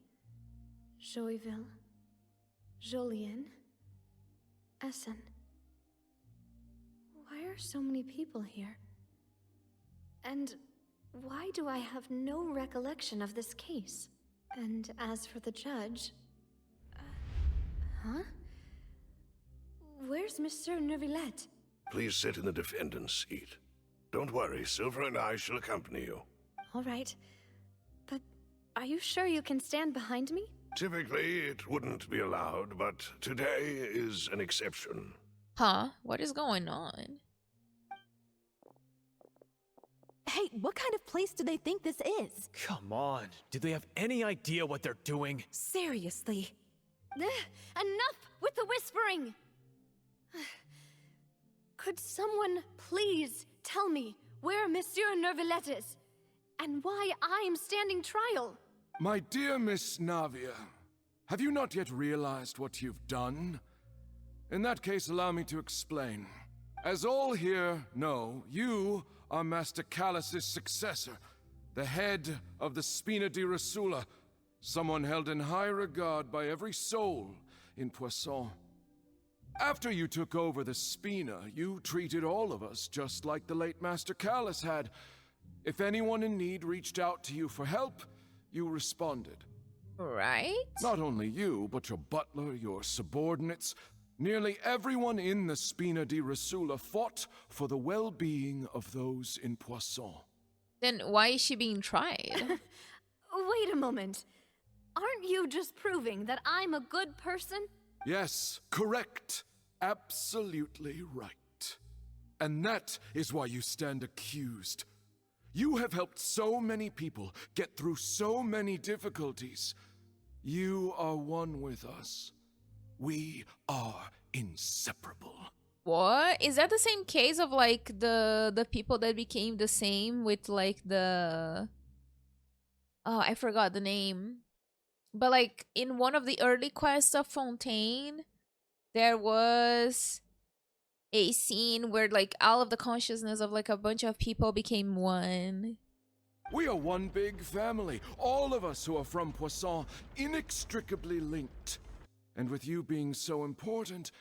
Joyville, Jolien, Essen. Why are so many people here? And why do I have no recollection of this case? And as for the judge... huh? Where's Monsieur Neuvillette? Please sit in the defendant's seat. Don't worry, Silver and I shall accompany you. All right. But are you sure you can stand behind me? Typically, it wouldn't be allowed, but today is an exception. Huh? What is going on? Hey, what kind of place do they think this is? Come on. Do they have any idea what they're doing? Seriously. Enough with the whispering! Could someone please tell me where Monsieur Neuvillette is? And why I'm standing trial? My dear Miss Navia, have you not yet realized what you've done? In that case, allow me to explain. As all here know, you are Master Callus's successor, the head of the Spina di Rosula, someone held in high regard by every soul in Poisson. After you took over the Spina, you treated all of us just like the late Master Callus had. If anyone in need reached out to you for help, you responded. Right? Not only you, but your butler, your subordinates, nearly everyone in the Spina di Rosula fought for the well-being of those in Poisson. Then why is she being tried? Wait a moment. Aren't you just proving that I'm a good person? Yes, correct. Absolutely right. And that is why you stand accused. You have helped so many people get through so many difficulties. You are one with us. We are inseparable. What? Is that the same case of like the people that became the same with like the... Oh, I forgot the name. But like in one of the early quests of Fontaine, there was a scene where like all of the consciousness of like a bunch of people became one. We are one big family, all of us who are from Poisson, inextricably linked. And with you being so important,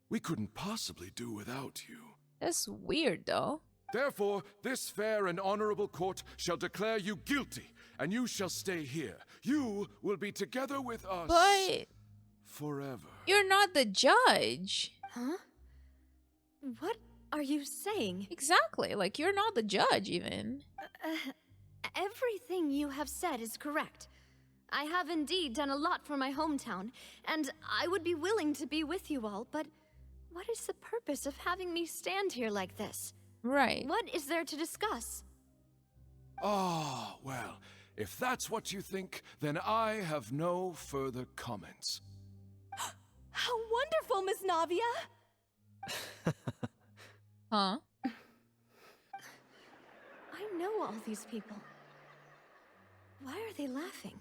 we couldn't possibly do without you. That's weird though. Therefore, this fair and honorable court shall declare you guilty, and you shall stay here. You will be together with us. But forever. You're not the judge. Huh? What are you saying? Exactly. Like, you're not the judge, even. Everything you have said is correct. I have indeed done a lot for my hometown, and I would be willing to be with you all, but what is the purpose of having me stand here like this? Right. What is there to discuss? Ah, well, if that's what you think, then I have no further comments. How wonderful, Miss Navia! Huh? I know all these people. Why are they laughing?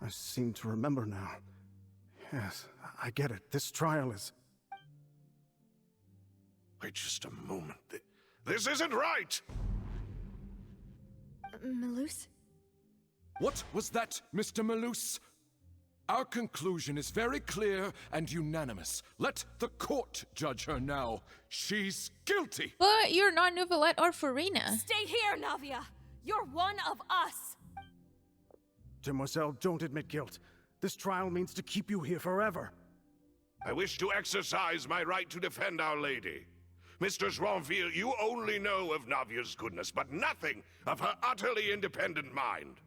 I seem to remember now. Yes, I get it. This trial is... Wait just a moment. This isn't right! Malus? What was that, Mr. Malus? Our conclusion is very clear and unanimous. Let the court judge her now. She's guilty! But you're not Neuvillette or Farina. Stay here, Navia! You're one of us! Demoiselle, don't admit guilt. This trial means to keep you here forever. I wish to exercise my right to defend Our Lady. Mr. Joinville, you only know of Navia's goodness, but nothing of her utterly independent mind.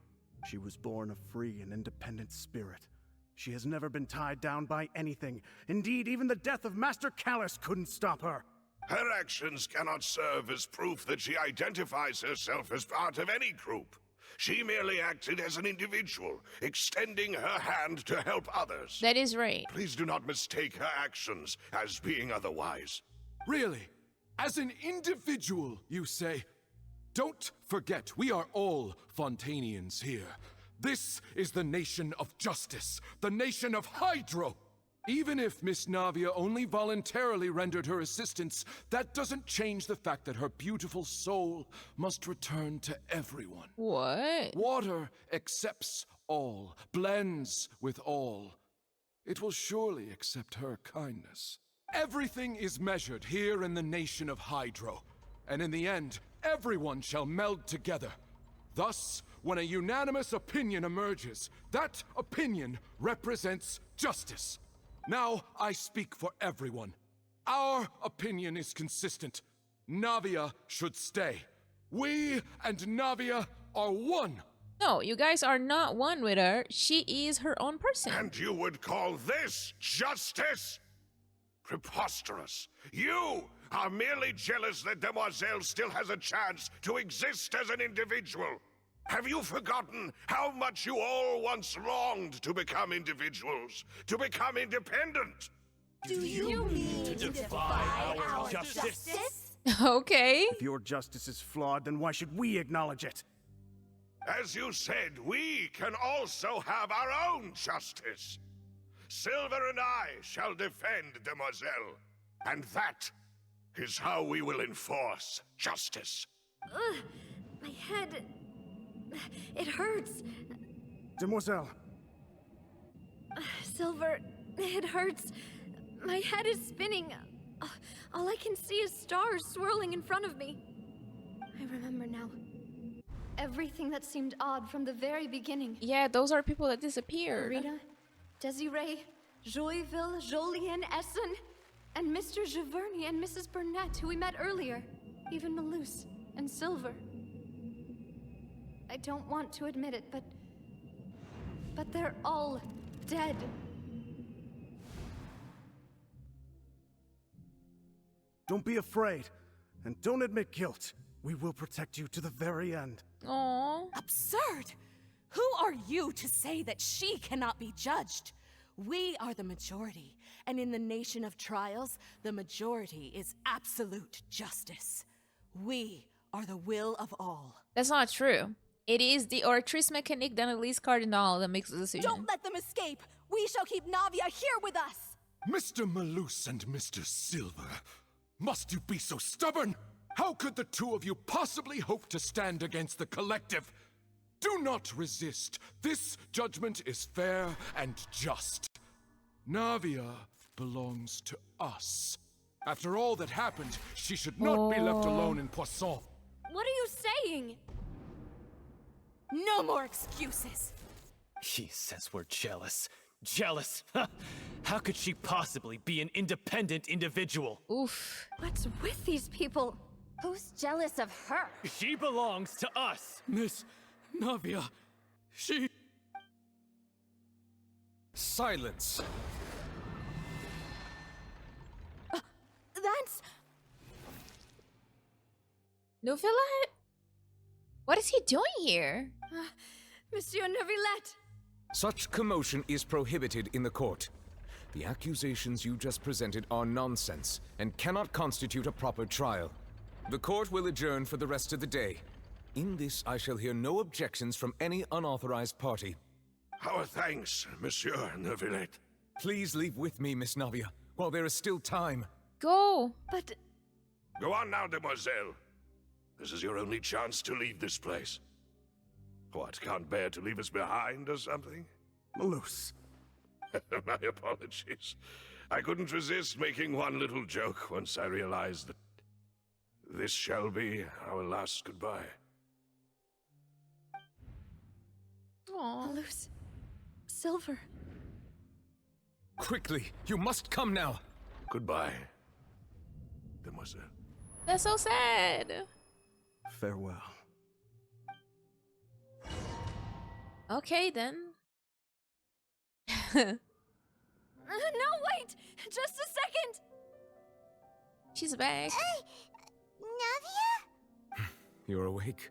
She was born a free and independent spirit. She has never been tied down by anything. Indeed, even the death of Master Callus couldn't stop her. Her actions cannot serve as proof that she identifies herself as part of any group. She merely acted as an individual, extending her hand to help others. That is right. Please do not mistake her actions as being otherwise. Really? As an individual, you say? Don't forget, we are all Fontanians here. This is the nation of justice, the nation of Hydro. Even if Miss Navia only voluntarily rendered her assistance, that doesn't change the fact that her beautiful soul must return to everyone. What? Water accepts all, blends with all. It will surely accept her kindness. Everything is measured here in the nation of Hydro, and in the end, everyone shall meld together. Thus, when a unanimous opinion emerges, that opinion represents justice. Now I speak for everyone. Our opinion is consistent. Navia should stay. We and Navia are one. No, you guys are not one with her. She is her own person. And you would call this justice? Preposterous. You are merely jealous that Demoiselle still has a chance to exist as an individual. Have you forgotten how much you all once longed to become individuals, to become independent? Do you mean to defy our justice? Okay. If your justice is flawed, then why should we acknowledge it? As you said, we can also have our own justice. Silver and I shall defend Demoiselle, and that is how we will enforce justice. Ugh, my head... It hurts. Demoiselle. Silver, it hurts. My head is spinning. All I can see is stars swirling in front of me. I remember now. Everything that seemed odd from the very beginning. Yeah, those are people that disappeared. Rita, Desiree, Joyville, Jolien, Essen, and Mr. Giverny and Mrs. Burnett, who we met earlier. Even Malus and Silver. I don't want to admit it, but they're all dead. Don't be afraid, and don't admit guilt. We will protect you to the very end. Aww. Absurd! Who are you to say that she cannot be judged? We are the majority, and in the nation of trials, the majority is absolute justice. We are the will of all. That's not true. It is the Oratrice Mécanique d'Annalise Cardinal that makes the decision. Don't let them escape! We shall keep Navia here with us! Mr. Malus and Mr. Silver, must you be so stubborn? How could the two of you possibly hope to stand against the collective? Do not resist. This judgment is fair and just. Navia belongs to us. After all that happened, she should not be left alone in Poisson. What are you saying? No more excuses! He says we're jealous. Jealous? How could she possibly be an independent individual? Oof. What's with these people? Who's jealous of her? She belongs to us! Miss Navia, she... Silence! That's... Neuvillette? What is he doing here? Monsieur Neuvillette! Such commotion is prohibited in the court. The accusations you just presented are nonsense and cannot constitute a proper trial. The court will adjourn for the rest of the day. In this, I shall hear no objections from any unauthorized party. Our thanks, Monsieur Neuvillette. Please leave with me, Miss Navia, while there is still time. Go. But... Go on now, Demoiselle. This is your only chance to leave this place. What, can't bear to leave us behind or something? Malus. My apologies. I couldn't resist making one little joke once I realized that this shall be our last goodbye. Aww. Malus. Silver. Quickly, you must come now. Goodbye, Demoiselle. That's so sad. Farewell. Okay, then. No, wait! Just a second! She's back. Navia? You're awake.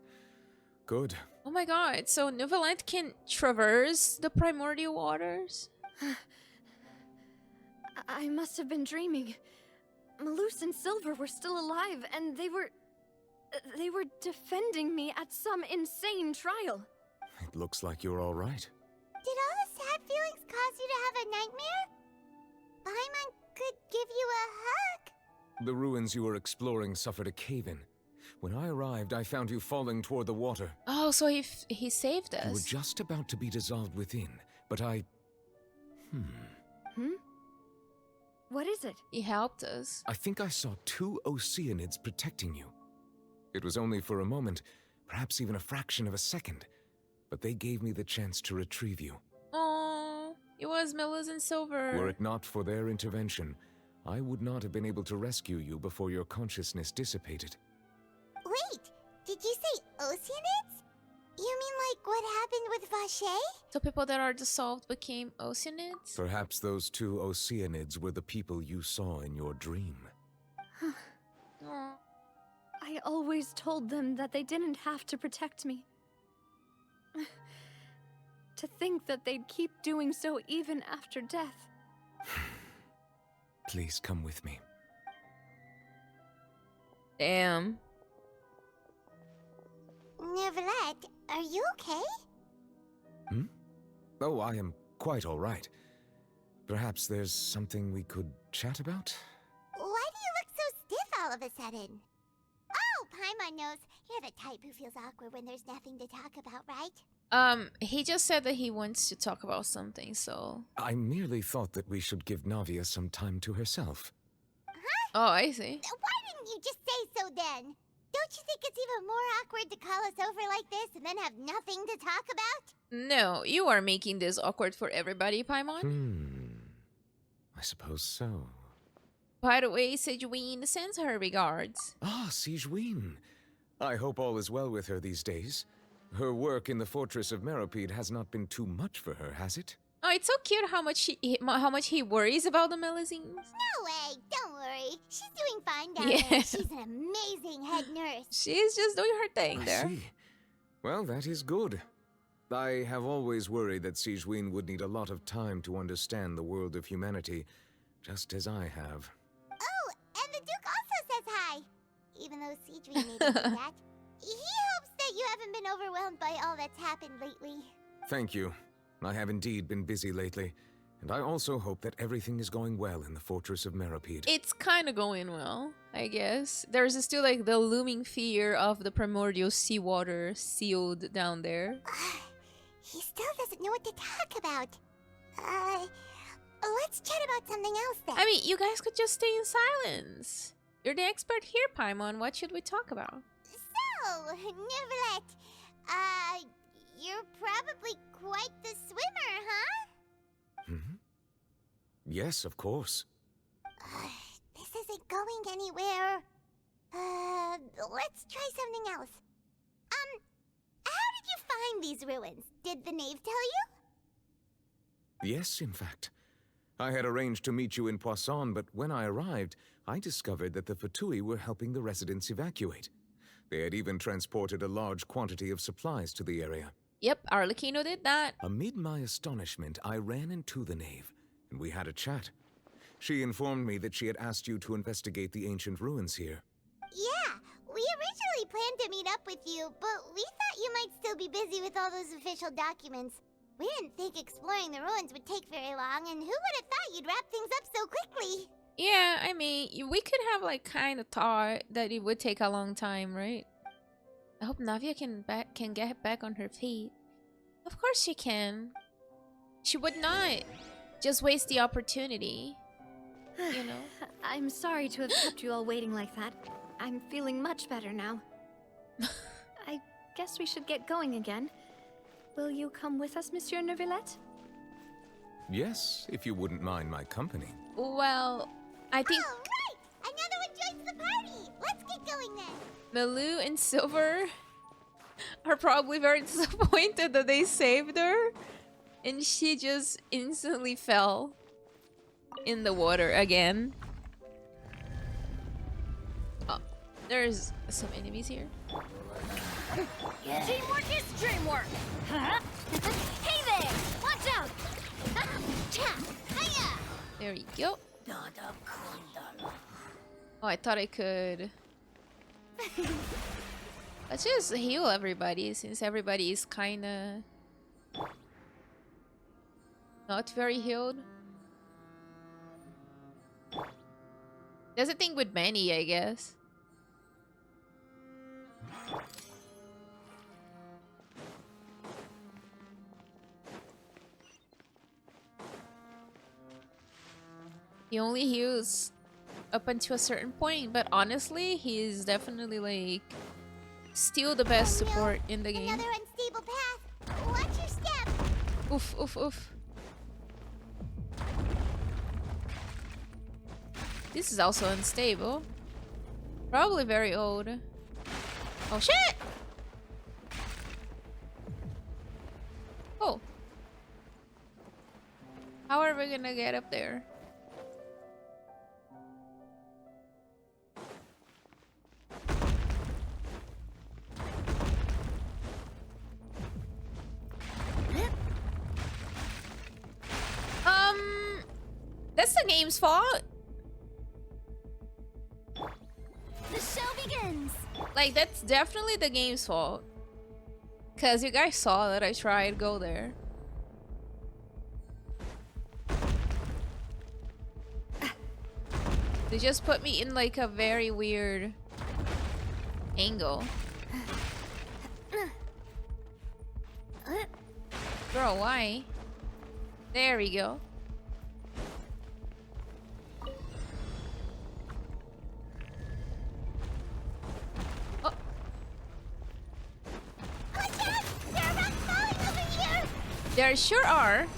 Good. Oh my god, so Neuvillette can traverse the primordial waters? I must have been dreaming. Malus and Silver were still alive, and they were defending me at some insane trial. It looks like you're all right. Did all the sad feelings cause you to have a nightmare? Paimon could give you a hug. The ruins you were exploring suffered a cave-in. When I arrived, I found you falling toward the water. Oh, so he saved us. You were just about to be dissolved within, but I... What is it? He helped us. I think I saw 2 Oceanids protecting you. It was only for a moment, perhaps even a fraction of a second, but they gave me the chance to retrieve you. Oh, it was Melus and Silver. Were it not for their intervention, I would not have been able to rescue you before your consciousness dissipated. Wait, did you say Oceanids? You mean like what happened with Vache? So people that are dissolved became Oceanids? Perhaps those 2 Oceanids were the people you saw in your dream. Oh. I always told them that they didn't have to protect me. To think that they'd keep doing so even after death. Please come with me. Damn. Neverlet, are you okay? Oh, I am quite all right. Perhaps there's something we could chat about? Why do you look so stiff all of a sudden? Oh, Paimon knows. You're the type who feels awkward when there's nothing to talk about, right? He just said that he wants to talk about something, so... I merely thought that we should give Navia some time to herself. Huh? Oh, I see. Why didn't you just say so then? Don't you think it's even more awkward to call us over like this and then have nothing to talk about? No, you are making this awkward for everybody, Paimon. I suppose so. By the way, Sigewinne sends her regards. Ah, Sigewinne. I hope all is well with her these days. Her work in the Fortress of Meropide has not been too much for her, has it? Oh, it's so cute how much he worries about the Melusines. No way, don't worry. She's doing fine down there. She's an amazing head nurse. She's just doing her thing there. I see. Well, that is good. I have always worried that Sigewinne would need a lot of time to understand the world of humanity, just as I have. Oh, and the Duke also says hi. Even though Sigewinne may do that. He hopes that you haven't been overwhelmed by all that's happened lately. Thank you. I have indeed been busy lately, and I also hope that everything is going well in the Fortress of Meropide. It's kind of going well, I guess. There's still like the looming fear of the primordial seawater sealed down there. He still doesn't know what to talk about. Let's chat about something else then. I mean, you guys could just stay in silence. You're the expert here, Paimon. What should we talk about? So, Neverlet, you're probably quite the swimmer, huh? Yes, of course. This isn't going anywhere. Let's try something else. How did you find these ruins? Did the knave tell you? Yes, in fact. I had arranged to meet you in Poisson, but when I arrived, I discovered that the Fatui were helping the residents evacuate. They had even transported a large quantity of supplies to the area. Yep, Arlecchino did that. Amid my astonishment, I ran into the knave, and we had a chat. She informed me that she had asked you to investigate the ancient ruins here. Yeah, we originally planned to meet up with you, but we thought you might still be busy with all those official documents. We didn't think exploring the ruins would take very long, and who would have thought you'd wrap things up so quickly? Yeah, I mean, we could have like kind of thought that it would take a long time, right? I hope Navia can get back on her feet. Of course she can. She would not just waste the opportunity, you know? I'm sorry to have kept you all waiting like that. I'm feeling much better now. I guess we should get going again. Will you come with us, Monsieur Neuvillette? Yes, if you wouldn't mind my company. Well, I think... Oh, right! Another one joins the party! Let's get going then! Melu and Silver are probably very disappointed that they saved her. And she just instantly fell in the water again. Oh, there's some enemies here. Teamwork is dreamwork! Huh? Hey there! Watch out! Hiya! There we go. Oh, I thought I could. Let's just heal everybody since everybody is kinda not very healed. That's a thing with many, I guess. He only heals up until a certain point, but honestly, he's definitely like still the best support in the game. Another unstable path. Watch your step. Oof, oof, oof. This is also unstable. Probably very old. Oh shit! Oh. How are we gonna get up there? That's the game's fault. The show begins. Like, that's definitely the game's fault. Cause you guys saw that I tried go there. They just put me in like a very weird angle. Bro, why? There we go. Oh. There sure are.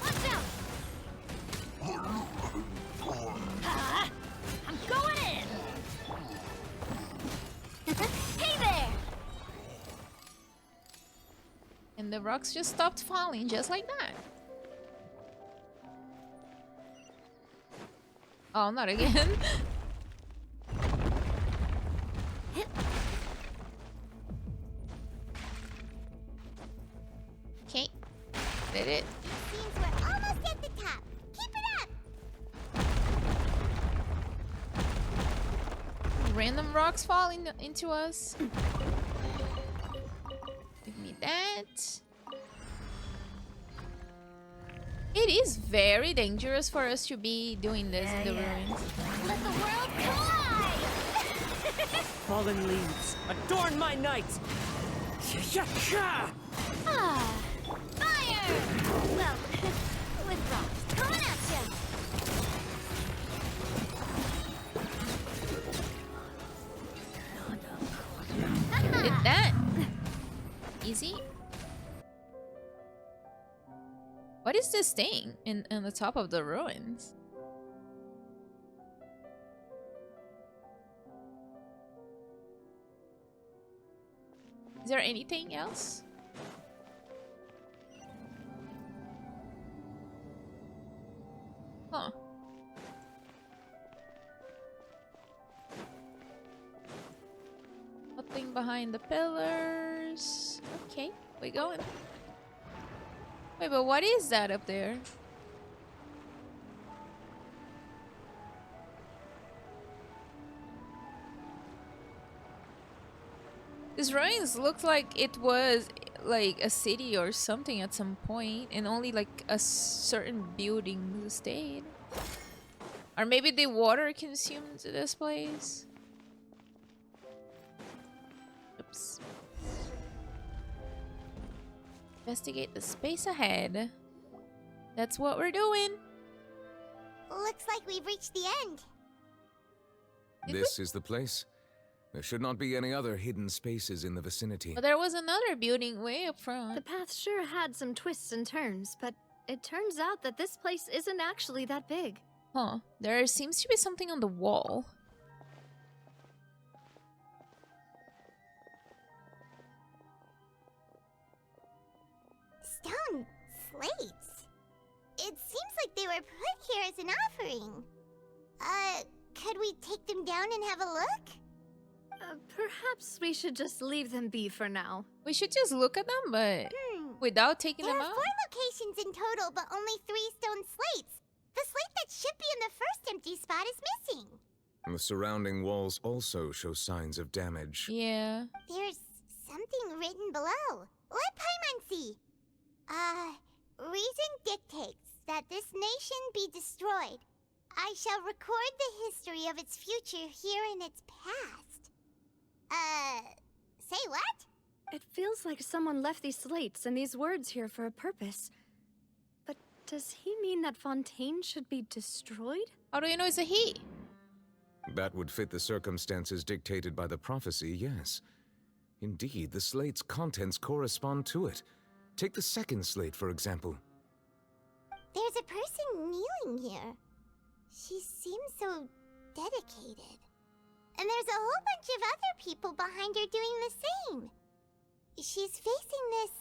Watch out! I'm going in. Hey there! And the rocks just stopped falling just like that. Oh, not again. Okay. Did it. Seems we're almost at the top. Keep it up! Random rocks falling into us. Give me that. It is very dangerous for us to be doing this in the ruins. Let the world collide! Fallen leaves, adorn my night! Ah, fire! Well, with rocks coming at you. Did that. Easy. What is this thing in the top of the ruins? Is there anything else? Huh. Nothing behind the pillars. Okay, we going. Wait, but what is that up there? These ruins looked like it was like a city or something at some point, and only like a certain building stayed. Or maybe the water consumed this place. Oops. Investigate the space ahead. That's what we're doing. Looks like we've reached the end. This is the place. There should not be any other hidden spaces in the vicinity. But there was another building way up front. The path sure had some twists and turns, but it turns out that this place isn't actually that big. Huh. There seems to be something on the wall. Stone slates. It seems like they were put here as an offering. Could we take them down and have a look? Perhaps we should just leave them be for now. We should just look at them, but without taking them There are out. 4 locations in total, but only 3 stone slates. The slate that should be in the first empty spot is missing. The surrounding walls also show signs of damage. Yeah. There's something written below. Let Paimon see. Reason dictates that this nation be destroyed. I shall record the history of its future here in its past. Say what? It feels like someone left these slates and these words here for a purpose. But does he mean that Fontaine should be destroyed? How do you know it's a he? That would fit the circumstances dictated by the prophecy, yes. Indeed, the slate's contents correspond to it. Take the second slate, for example. There's a person kneeling here. She seems so dedicated. And there's a whole bunch of other people behind her doing the same. She's facing this...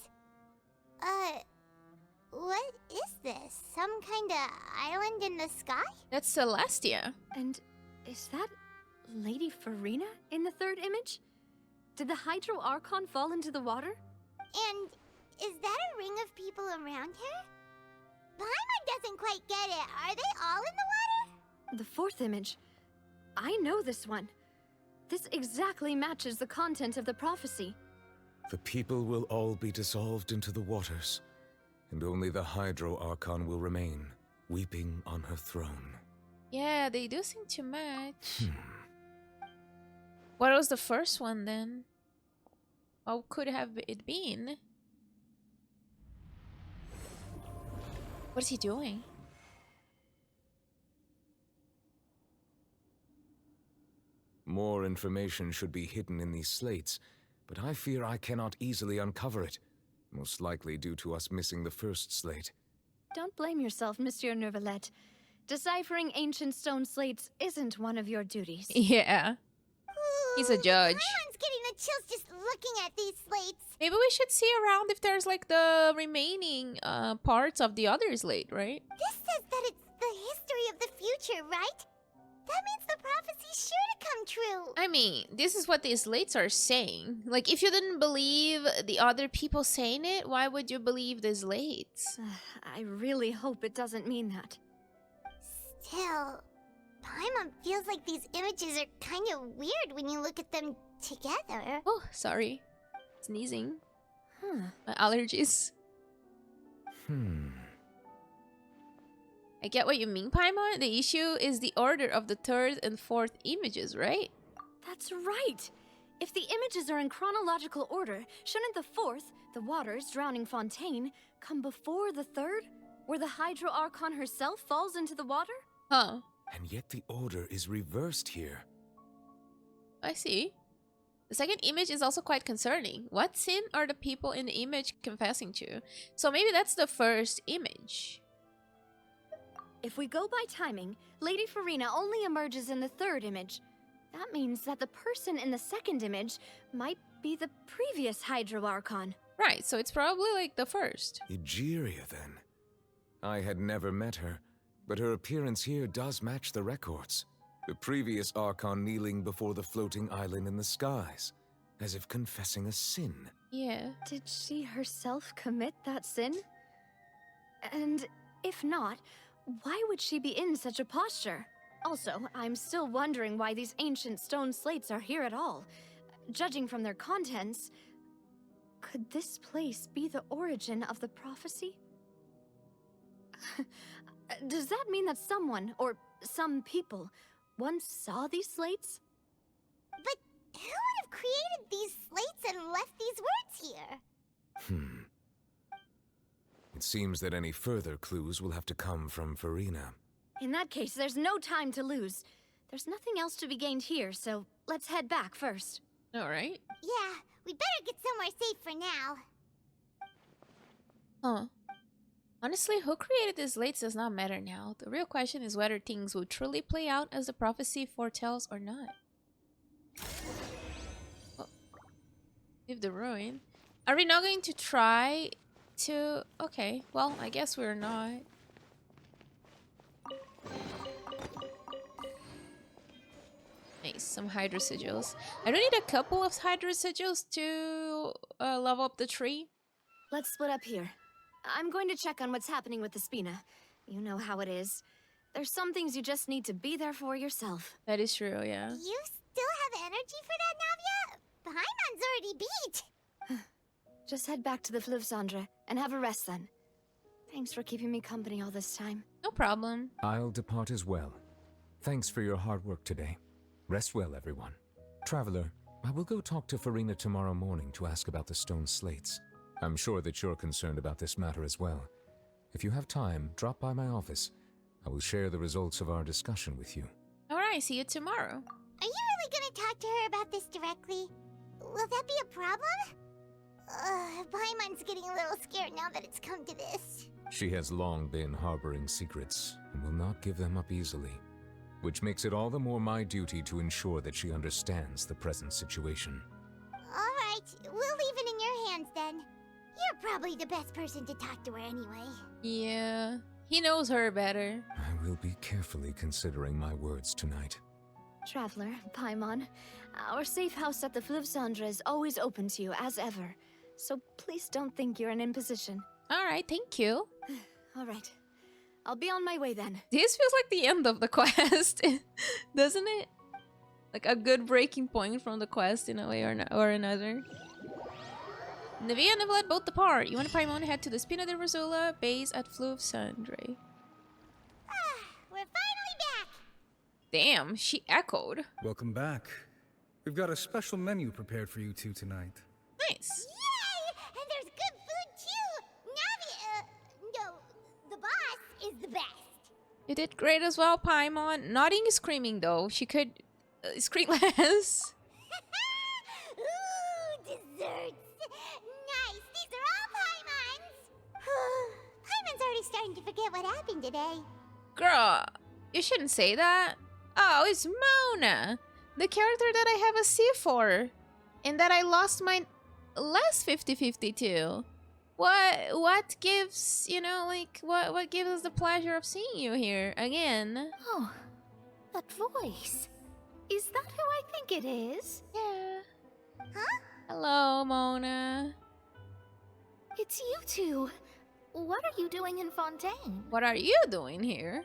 what is this? Some kind of island in the sky? That's Celestia. And is that Lady Farina in the third image? Did the Hydro Archon fall into the water? And is that a ring of people around her? Paimon doesn't quite get it. Are they all in the water? The fourth image. I know this one. This exactly matches the content of the prophecy. The people will all be dissolved into the waters, and only the Hydro Archon will remain, weeping on her throne. Yeah, they do seem to match. What was the first one then? What could have it been? What is he doing? More information should be hidden in these slates, but I fear I cannot easily uncover it, most likely due to us missing the first slate. Don't blame yourself, Monsieur Neuvillette. Deciphering ancient stone slates isn't one of your duties. Yeah. He's a judge. Paimon's getting the chills just looking at these slates. Maybe we should see around if there's like the remaining parts of the other slate, right? This says that it's the history of the future, right? That means the prophecy's sure to come true. I mean, this is what these slates are saying. Like, if you didn't believe the other people saying it, why would you believe the slates? I really hope it doesn't mean that. Still, Paimon feels like these images are kind of weird when you look at them together. Oh, sorry. Sneezing. My allergies. I get what you mean, Paimon. The issue is the order of the third and fourth images, right? That's right! If the images are in chronological order, shouldn't the fourth, the waters drowning Fontaine, come before the third, where the Hydro Archon herself falls into the water? Huh. And yet the order is reversed here. I see. The second image is also quite concerning. What sin are the people in the image confessing to? So maybe that's the first image. If we go by timing, Lady Farina only emerges in the third image. That means that the person in the second image might be the previous Hydro Archon. Right, so it's probably like the first. Egeria, then. I had never met her, but her appearance here does match the records. The previous Archon kneeling before the floating island in the skies, as if confessing a sin. Yeah. Did she herself commit that sin? And if not, why would she be in such a posture? Also, I'm still wondering why these ancient stone slates are here at all. Judging from their contents, could this place be the origin of the prophecy? Does that mean that someone, or some people, once saw these slates? But who would have created these slates and left these words here? It seems that any further clues will have to come from Farina. In that case, there's no time to lose. There's nothing else to be gained here, so let's head back first. Alright. Yeah, we better get somewhere safe for now. Huh. Honestly, who created these slates does not matter now. The real question is whether things will truly play out as the prophecy foretells or not. Oh. Leave the ruin. Are we not going to try to... Okay, well, I guess we're not. Nice, some Hydra Sigils. I don't need a couple of Hydra Sigils to level up the tree. Let's split up here. I'm going to check on what's happening with the Spina. You know how it is. There's some things you just need to be there for yourself. That is true, yeah. You still have energy for that, Navia? Paimon's already beat. Just head back to the Fleuve Cendre and have a rest then. Thanks for keeping me company all this time. No problem. I'll depart as well. Thanks for your hard work today. Rest well, everyone. Traveler, I will go talk to Farina tomorrow morning to ask about the stone slates. I'm sure that you're concerned about this matter as well. If you have time, drop by my office. I will share the results of our discussion with you. Alright, see you tomorrow. Are you really gonna talk to her about this directly? Will that be a problem? Paimon's getting a little scared now that it's come to this. She has long been harboring secrets and will not give them up easily, which makes it all the more my duty to ensure that she understands the present situation. Alright, we'll leave it in your hands then. You're probably the best person to talk to her anyway. Yeah, he knows her better. I will be carefully considering my words tonight. Traveler, Paimon, our safe house at the Fleuve Cendre is always open to you, as ever. So please don't think you're an imposition. Alright, thank you. Alright. I'll be on my way then. This feels like the end of the quest, doesn't it? Like a good breaking point from the quest in a way or another. Navia and Neuvillette both depart. You and Paimon head to the Spina de Rosula base at Fleuve Cendre. We're finally back! Damn, she echoed. Welcome back. We've got a special menu prepared for you two tonight. Nice. Yay! And there's good food too! Navi, no, the boss is the best. You did great as well, Paimon. Nodding is screaming though. She could scream less. Ooh, desserts! Nice, these are all Paimon's! Paimon's already starting to forget what happened today. Girl, you shouldn't say that. Oh, it's Mona, the character that I have a C for, and that I lost my last 50-50 to. What gives, you know, like, what gives us the pleasure of seeing you here again? Oh, that voice. Is that who I think it is? Yeah. Huh? Hello, Mona. It's you two. What are you doing in Fontaine? What are you doing here?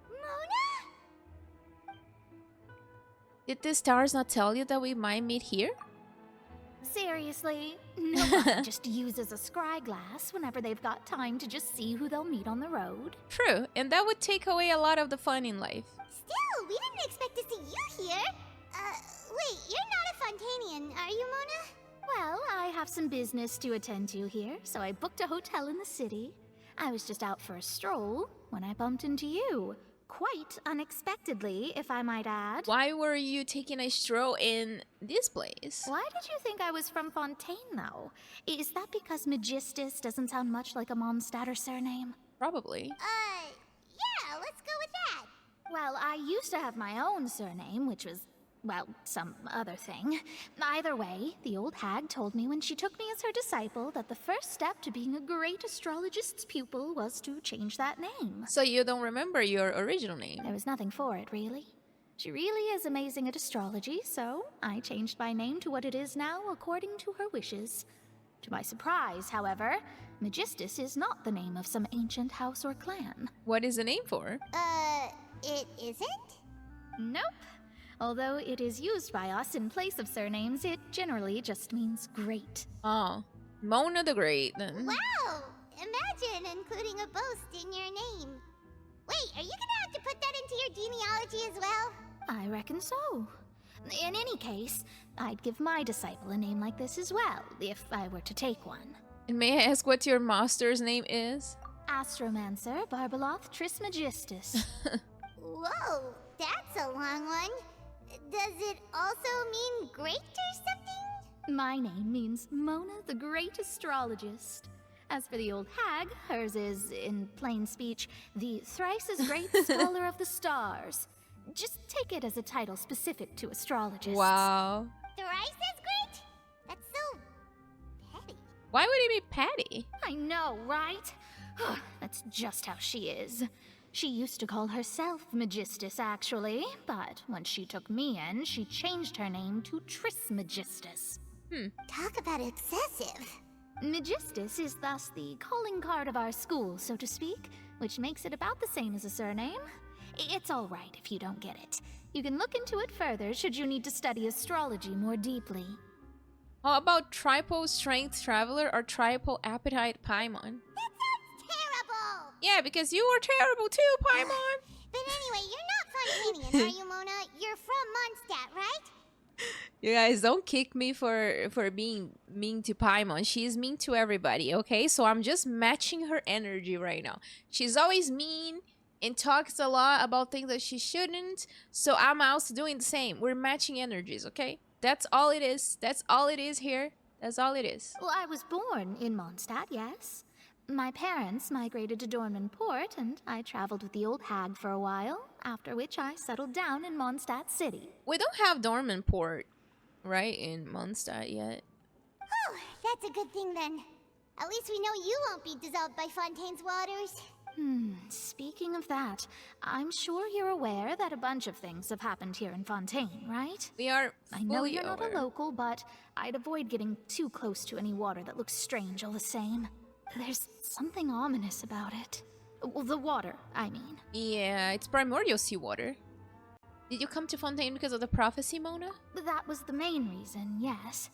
Mona? Did the stars not tell you that we might meet here? Seriously, nobody just uses a scry glass whenever they've got time to just see who they'll meet on the road. True, and that would take away a lot of the fun in life. Still, we didn't expect to see you here. Wait, you're not a Fontanian, are you, Mona? Well, I have some business to attend to here, so I booked a hotel in the city. I was just out for a stroll when I bumped into you. Quite unexpectedly, if I might add. Why were you taking a stroll in this place? Why did you think I was from Fontaine, though? Is that because Magistus doesn't sound much like a Mondstatter surname? Probably. Yeah, let's go with that. Well, I used to have my own surname, which was, well, some other thing. Either way, the old hag told me when she took me as her disciple that the first step to being a great astrologist's pupil was to change that name. So you don't remember your original name? There was nothing for it, really. She really is amazing at astrology, so I changed my name to what it is now according to her wishes. To my surprise, however, Magistus is not the name of some ancient house or clan. What is the name for? It isn't? Nope. Although it is used by us in place of surnames, it generally just means great. Oh, Mona the Great, then. Wow! Imagine including a boast in your name. Wait, are you gonna have to put that into your genealogy as well? I reckon so. In any case, I'd give my disciple a name like this as well, if I were to take one. And may I ask what your master's name is? Astromancer Barbeloth Trismegistus. Whoa, that's a long one. Does it also mean great or something? My name means Mona the Great Astrologist. As for the old hag, hers is, in plain speech, the thrice as great Scholar of the Stars. Just take it as a title specific to astrologists. Wow. Thrice as great? That's so petty. Why would he be petty? I know, right? That's just how she is. She used to call herself Magistus, actually, but when she took me in, she changed her name to Trismegistus. Talk about excessive. Magistus is thus the calling card of our school, so to speak, which makes it about the same as a surname. It's all right if you don't get it. You can look into it further should you need to study astrology more deeply. How about triple strength traveler or triple appetite Paimon? Terrible! Yeah, because you were terrible too, Paimon. But anyway, you're not Fontanian, are you, Mona? You're from Mondstadt, right? You guys don't kick me for being mean to Paimon. She's mean to everybody, okay? So I'm just matching her energy right now. She's always mean and talks a lot about things that she shouldn't. So I'm also doing the same. We're matching energies, okay? That's all it is. That's all it is here. That's all it is. Well, I was born in Mondstadt, yes. My parents migrated to Dornman Port, and I traveled with the old hag for a while, after which I settled down in Mondstadt City. We don't have Dornman Port, right, in Mondstadt yet. Oh, that's a good thing then. At least we know you won't be dissolved by Fontaine's waters. Speaking of that, I'm sure you're aware that a bunch of things have happened here in Fontaine, right? We are I know fully you're not aware. a local, but I'd avoid getting too close to any water that looks strange all the same. There's something ominous about it. Well, the water, I mean. Yeah, it's primordial seawater. Did you come to Fontaine because of the prophecy, Mona? That was the main reason, yes.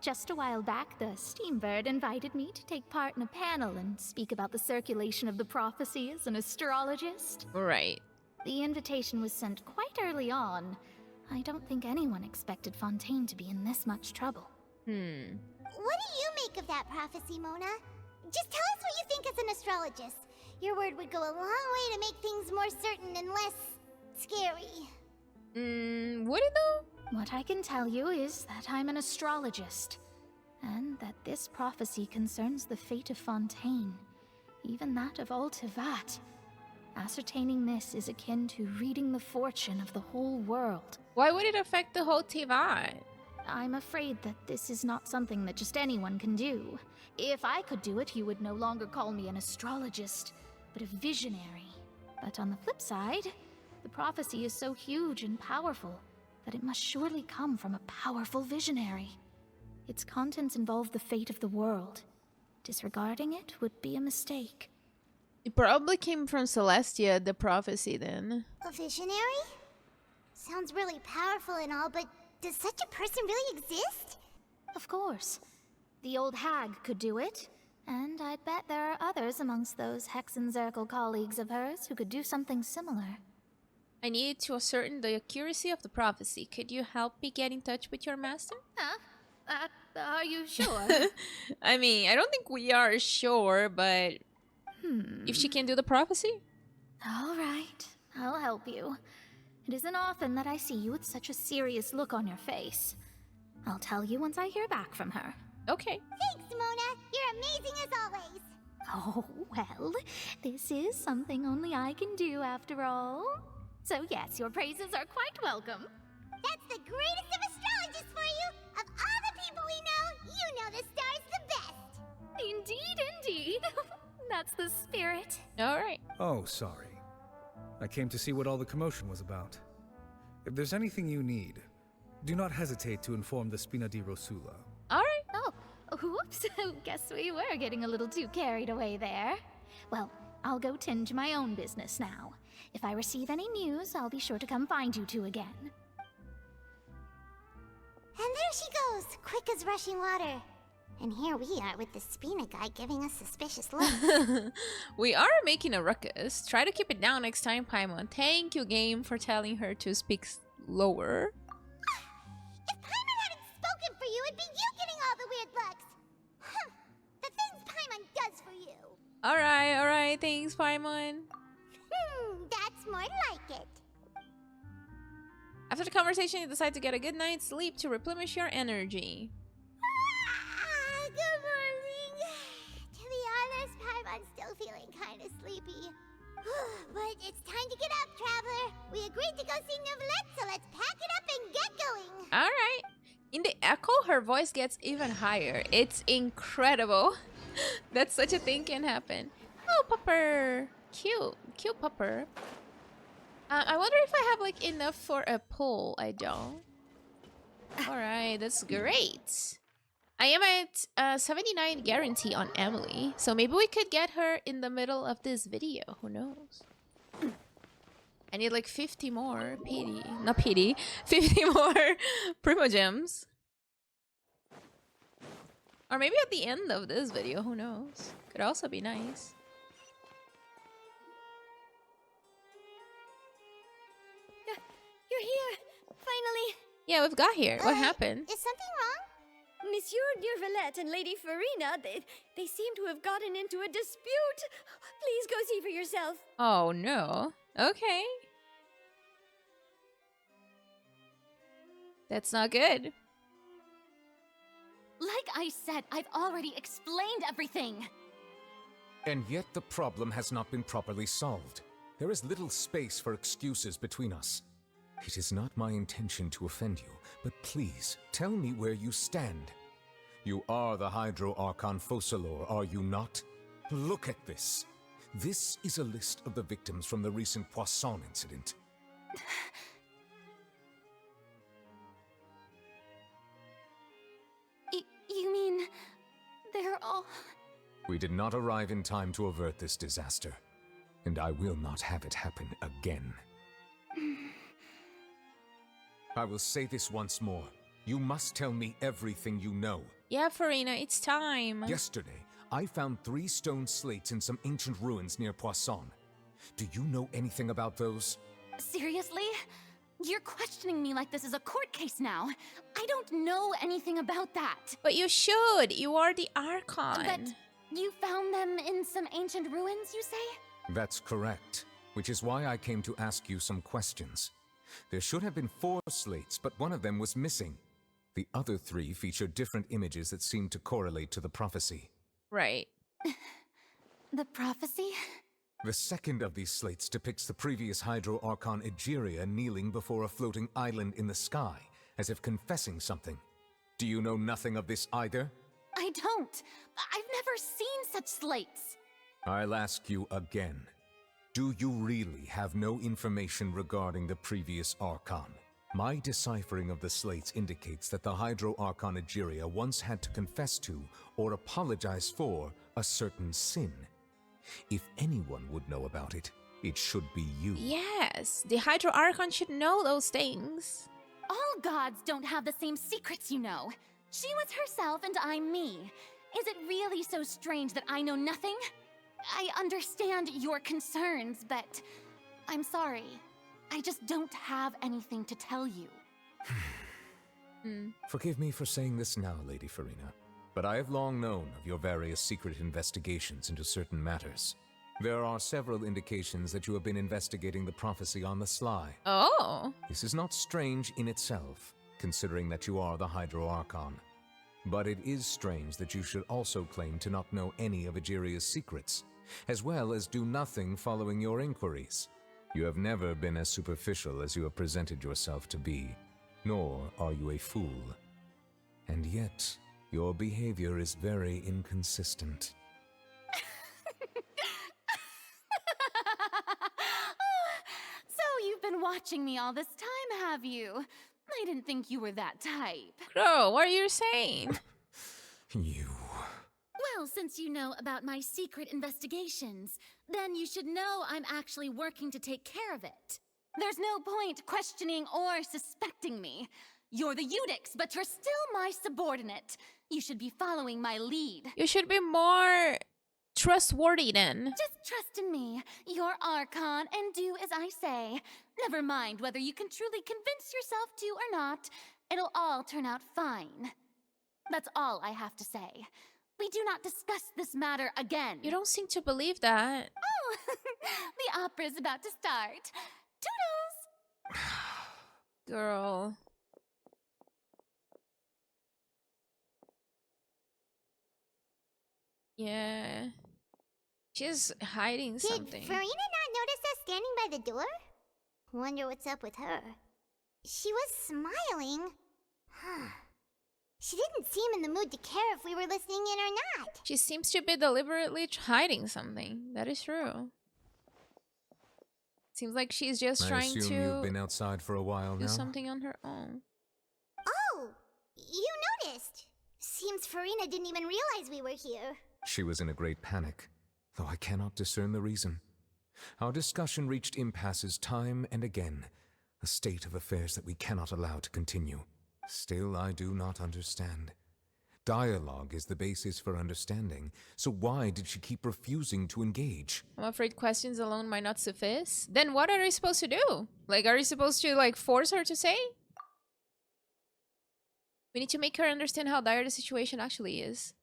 Just a while back, the Steambird invited me to take part in a panel and speak about the circulation of the prophecy as an astrologist. Right. The invitation was sent quite early on. I don't think anyone expected Fontaine to be in this much trouble. What do you make of that prophecy, Mona? Just tell us what you think as an astrologist. Your word would go a long way to make things more certain and less scary. Would it though? What I can tell you is that I'm an astrologist, and that this prophecy concerns the fate of Fontaine, even that of all Tevat. Ascertaining this is akin to reading the fortune of the whole world. Why would it affect the whole Tevat? I'm afraid that this is not something that just anyone can do. If I could do it, you would no longer call me an astrologist, but a visionary. But on the flip side, the prophecy is so huge and powerful that it must surely come from a powerful visionary. Its contents involve the fate of the world. Disregarding it would be a mistake. It probably came from Celestia, the prophecy then. A visionary? Sounds really powerful and all, but does such a person really exist? Of course. The old hag could do it, and I'd bet there are others amongst those Hexenzirkel colleagues of hers who could do something similar. I need to ascertain the accuracy of the prophecy. Could you help me get in touch with your master? Huh? Are you sure? I mean, I don't think we are sure, but if she can do the prophecy? All right, I'll help you. It isn't often that I see you with such a serious look on your face. I'll tell you once I hear back from her. Okay. Thanks, Mona. You're amazing as always. Oh, well, this is something only I can do after all. So yes, your praises are quite welcome. That's the greatest of astrologists for you. Of all the people we know, you know the star's the best. Indeed, indeed. That's the spirit. All right. Oh, sorry. I came to see what all the commotion was about. If there's anything you need, do not hesitate to inform the Spina di Rosula. All right. Oh, whoops. Guess we were getting a little too carried away there. Well, I'll go tend to my own business now. If I receive any news, I'll be sure to come find you two again. And there she goes, quick as rushing water. And here we are with the Spina guy giving us suspicious looks. We are making a ruckus. Try to keep it down next time, Paimon. Thank you, game, for telling her to speak lower. If Paimon hadn't spoken for you, it'd be you getting all the weird looks. The things Paimon does for you. All right. Thanks, Paimon. That's more like it. After the conversation, you decide to get a good night's sleep to replenish your energy. Good morning. To be honest, Paimon's still feeling kind of sleepy. But it's time to get up, traveler. We agreed to go see Novelette, so let's pack it up and get going. All right. In the echo, her voice gets even higher. It's incredible that such a thing can happen. Oh, pupper. Cute pupper. I wonder if I have like enough for a pull. I don't. All right, that's great. I am at 79 guarantee on Emily, so maybe we could get her in the middle of this video. Who knows? I need like 50 more 50 more Primo Gems. Or maybe at the end of this video, who knows? Could also be nice. You're here! Finally! Yeah, we've got here. What happened? Is something wrong? Monsieur Neurvalette and Lady Farina, they seem to have gotten into a dispute. Please go see for yourself. Oh no. Okay. That's not good. Like I said, I've already explained everything. And yet the problem has not been properly solved. There is little space for excuses between us. It is not my intention to offend you, but please, tell me where you stand. You are the Hydro Archon Focalor, are you not? Look at this. This is a list of the victims from the recent Poisson incident. You mean... they're all... We did not arrive in time to avert this disaster, and I will not have it happen again. I will say this once more. You must tell me everything you know. Yeah, Farina, it's time. Yesterday, I found 3 stone slates in some ancient ruins near Poisson. Do you know anything about those? Seriously? You're questioning me like this is a court case now. I don't know anything about that. But you should. You are the Archon. But you found them in some ancient ruins, you say? That's correct, which is why I came to ask you some questions. There should have been 4 slates, but one of them was missing. The other 3 feature different images that seem to correlate to the prophecy. Right. The prophecy? The second of these slates depicts the previous Hydro Archon Egeria kneeling before a floating island in the sky, as if confessing something. Do you know nothing of this either? I don't. I've never seen such slates. I'll ask you again. Do you really have no information regarding the previous Archon? My deciphering of the slates indicates that the Hydro Archon Egeria once had to confess to, or apologize for, a certain sin. If anyone would know about it, it should be you. Yes, the Hydro Archon should know those things. All gods don't have the same secrets, you know. She was herself and I'm me. Is it really so strange that I know nothing? I understand your concerns, but I'm sorry. I just don't have anything to tell you. Forgive me for saying this now, Lady Farina, but I have long known of your various secret investigations into certain matters. There are several indications that you have been investigating the prophecy on the sly. Oh. This is not strange in itself, considering that you are the Hydro Archon. But it is strange that you should also claim to not know any of Egeria's secrets, as well as do nothing following your inquiries. You have never been as superficial as you have presented yourself to be, nor are you a fool. And yet, your behavior is very inconsistent. So you've been watching me all this time, have you? I didn't think you were that type. Bro, what are you saying? You... Well, since you know about my secret investigations, then you should know I'm actually working to take care of it. There's no point questioning or suspecting me. You're the Eudix, but you're still my subordinate. You should be following my lead. You should be more trustworthy then. Just trust in me. You're Archon, and do as I say. Never mind whether you can truly convince yourself to or not. It'll all turn out fine. That's all I have to say. We do not discuss this matter again. You don't seem to believe that. Oh, the opera's about to start. Toodles! Girl. Yeah. She's hiding something. Did Farina not notice us standing by the door? Wonder what's up with her. She was smiling. Huh. She didn't seem in the mood to care if we were listening in or not. She seems to be deliberately hiding something. That is true. Seems like she's just trying I assume to you've been outside for a while do now? something on her own. Oh, you noticed. Seems Farina didn't even realize we were here. She was in a great panic, though I cannot discern the reason. Our discussion reached impasses time and again, a state of affairs that we cannot allow to continue. Still, I do not understand. Dialogue is the basis for understanding, so why did she keep refusing to engage? I'm afraid questions alone might not suffice. Then what are you supposed to do? Like, are you supposed to, like, force her to say? We need to make her understand how dire the situation actually is.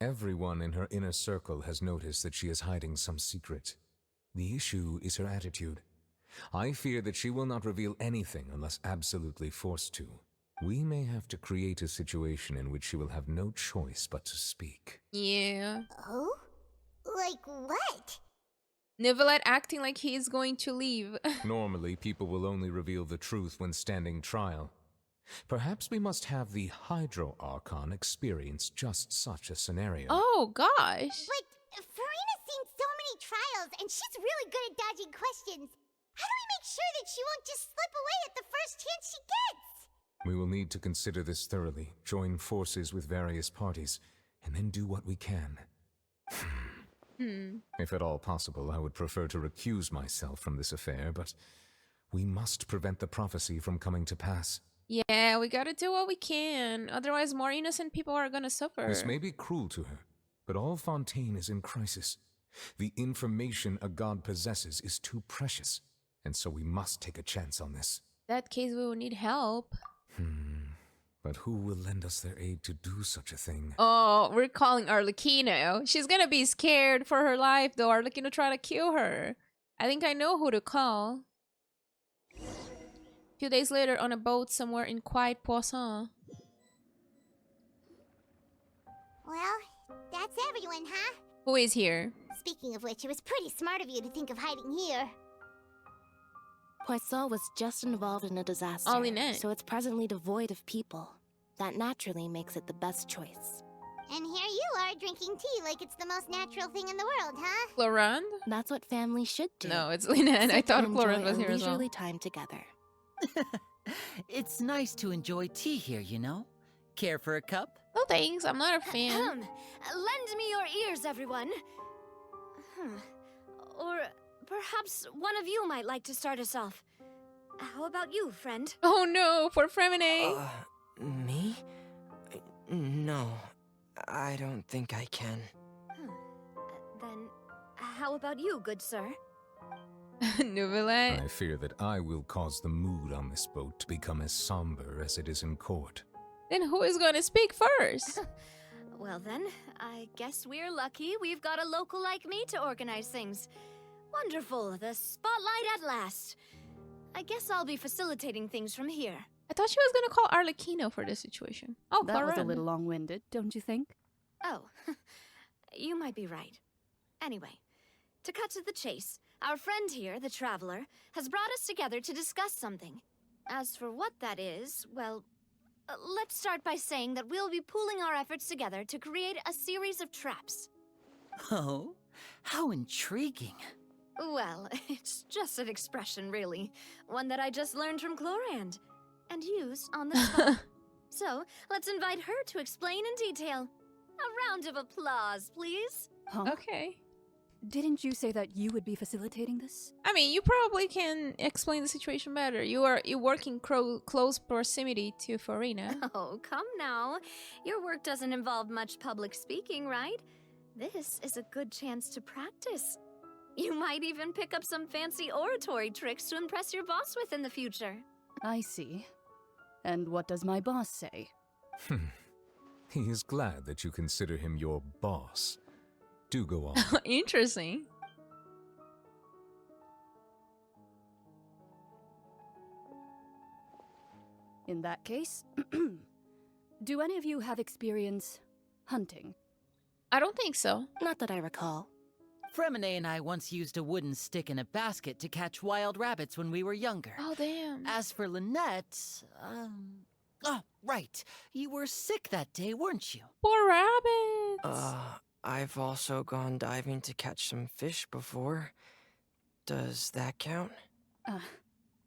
Everyone in her inner circle has noticed that she is hiding some secret. The issue is her attitude. I fear that she will not reveal anything unless absolutely forced to. We may have to create a situation in which she will have no choice but to speak. Yeah. Oh? Like what? Neuvillette acting like he is going to leave. Normally, people will only reveal the truth when standing trial. Perhaps we must have the Hydro Archon experience just such a scenario. Oh, gosh. But Farina's seen so many trials, and she's really good at dodging questions. How do we make sure that she won't just slip away at the first chance she gets? We will need to consider this thoroughly, join forces with various parties, and then do what we can. If at all possible, I would prefer to recuse myself from this affair, but we must prevent the prophecy from coming to pass. Yeah, we gotta do what we can. Otherwise, more innocent people are gonna suffer. This may be cruel to her, but all Fontaine is in crisis. The information a god possesses is too precious, and so we must take a chance on this. In that case, we will need help. But who will lend us their aid to do such a thing? Oh, we're calling Arlecchino. She's gonna be scared for her life, though. Arlecchino try to kill her. I think I know who to call. A few days later, on a boat somewhere in quiet Poisson. Well, that's everyone, huh? Who is here? Speaking of which, it was pretty smart of you to think of hiding here. Poisson was just involved in a disaster, so it's presently devoid of people. That naturally makes it the best choice. And here you are drinking tea like it's the most natural thing in the world, huh? Florand? That's what family should do. No, it's Lina, and I thought Florand was here as well. Leisurely time together. It's nice to enjoy tea here, you know? Care for a cup? No thanks, I'm not a fan. Lend me your ears, everyone. Or perhaps one of you might like to start us off. How about you, friend? Oh no, for Fremine. Me? No, I don't think I can. Then, how about you, good sir? Neuvillette. I fear that I will cause the mood on this boat to become as somber as it is in court. Then who is going to speak first? Well then, I guess we're lucky we've got a local like me to organize things. Wonderful, the spotlight at last. I guess I'll be facilitating things from here. I thought she was going to call Arlecchino for this situation. Oh, that was a Florand. little long-winded, don't you think? Oh, you might be right. Anyway, to cut to the chase, our friend here, the Traveler, has brought us together to discuss something. As for what that is, well, let's start by saying that we'll be pooling our efforts together to create a series of traps. Oh, how intriguing. Well, it's just an expression, really. One that I just learned from Chlorand. And used on the spot. So, let's invite her to explain in detail. A round of applause, please. Huh? Okay. Didn't you say that you would be facilitating this? I mean, you probably can explain the situation better. You work in close proximity to Farina. Oh, come now. Your work doesn't involve much public speaking, right? This is a good chance to practice. You might even pick up some fancy oratory tricks to impress your boss with in the future. I see. And what does my boss say? He is glad that you consider him your boss. Do go on. Interesting. In that case, do any of you have experience hunting? I don't think so. Not that I recall. Fremine and I once used a wooden stick in a basket to catch wild rabbits when we were younger. Oh, damn. As for Lynette, oh, right. You were sick that day, weren't you? Poor rabbits. I've also gone diving to catch some fish before. Does that count?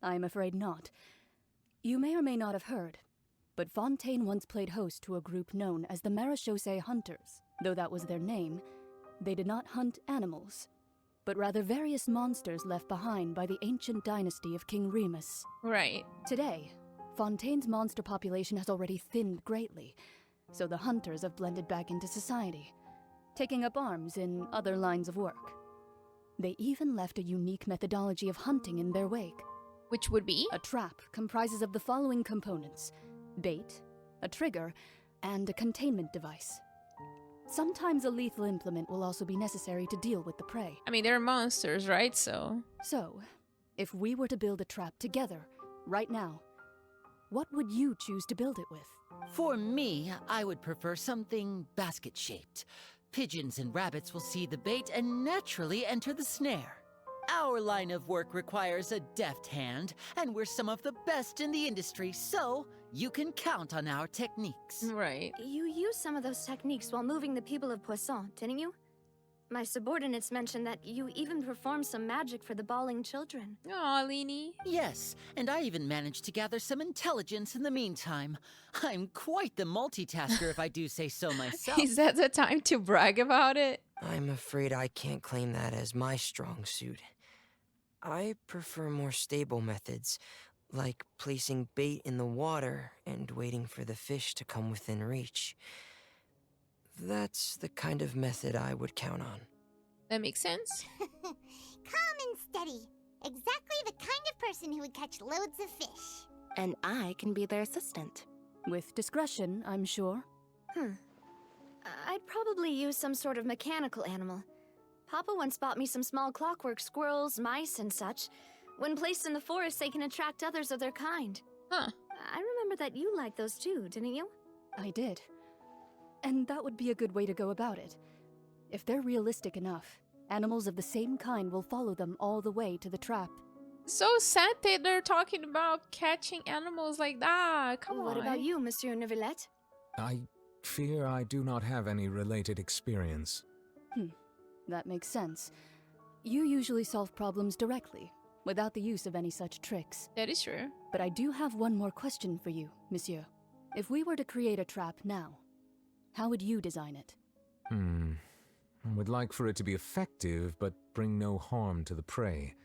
I'm afraid not. You may or may not have heard, but Fontaine once played host to a group known as the Marechaussee Hunters. Though that was their name, they did not hunt animals, but rather various monsters left behind by the ancient dynasty of King Remus. Right. Today, Fontaine's monster population has already thinned greatly, so the hunters have blended back into society, taking up arms in other lines of work. They even left a unique methodology of hunting in their wake. Which would be? A trap comprises of the following components: bait, a trigger, and a containment device. Sometimes a lethal implement will also be necessary to deal with the prey. I mean, they're monsters, right? So, if we were to build a trap together, right now, what would you choose to build it with? For me, I would prefer something basket-shaped. Pigeons and rabbits will see the bait and naturally enter the snare. Our line of work requires a deft hand, and we're some of the best in the industry, so you can count on our techniques. Right. You used some of those techniques while moving the people of Poisson, didn't you? My subordinates mentioned that you even performed some magic for the bawling children. Aw, Leanie. Yes, and I even managed to gather some intelligence in the meantime. I'm quite the multitasker if I do say so myself. Is that the time to brag about it? I'm afraid I can't claim that as my strong suit. I prefer more stable methods, like placing bait in the water and waiting for the fish to come within reach. That's the kind of method I would count on. That makes sense. Calm and steady. Exactly the kind of person who would catch loads of fish. And I can be their assistant. With discretion, I'm sure. I'd probably use some sort of mechanical animal. Papa once bought me some small clockwork squirrels, mice, and such. When placed in the forest, they can attract others of their kind. Huh. I remember that you liked those too, didn't you? I did. And that would be a good way to go about it. If they're realistic enough, animals of the same kind will follow them all the way to the trap. So sad that they're talking about catching animals like that. Come on. What about you, Monsieur Neuvillette? I fear I do not have any related experience. That makes sense. You usually solve problems directly, without the use of any such tricks. That is true. But I do have one more question for you, monsieur. If we were to create a trap now, how would you design it? I would like for it to be effective, but bring no harm to the prey.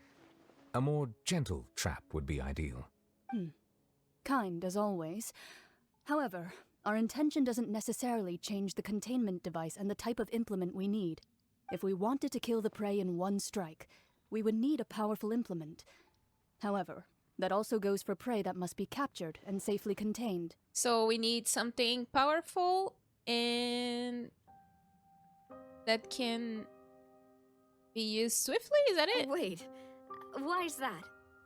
A more gentle trap would be ideal. Kind, as always. However, our intention doesn't necessarily change the containment device and the type of implement we need. If we wanted to kill the prey in one strike, we would need a powerful implement. However, that also goes for prey that must be captured and safely contained. So we need something powerful and that can be used swiftly? Is that it? Wait, why is that?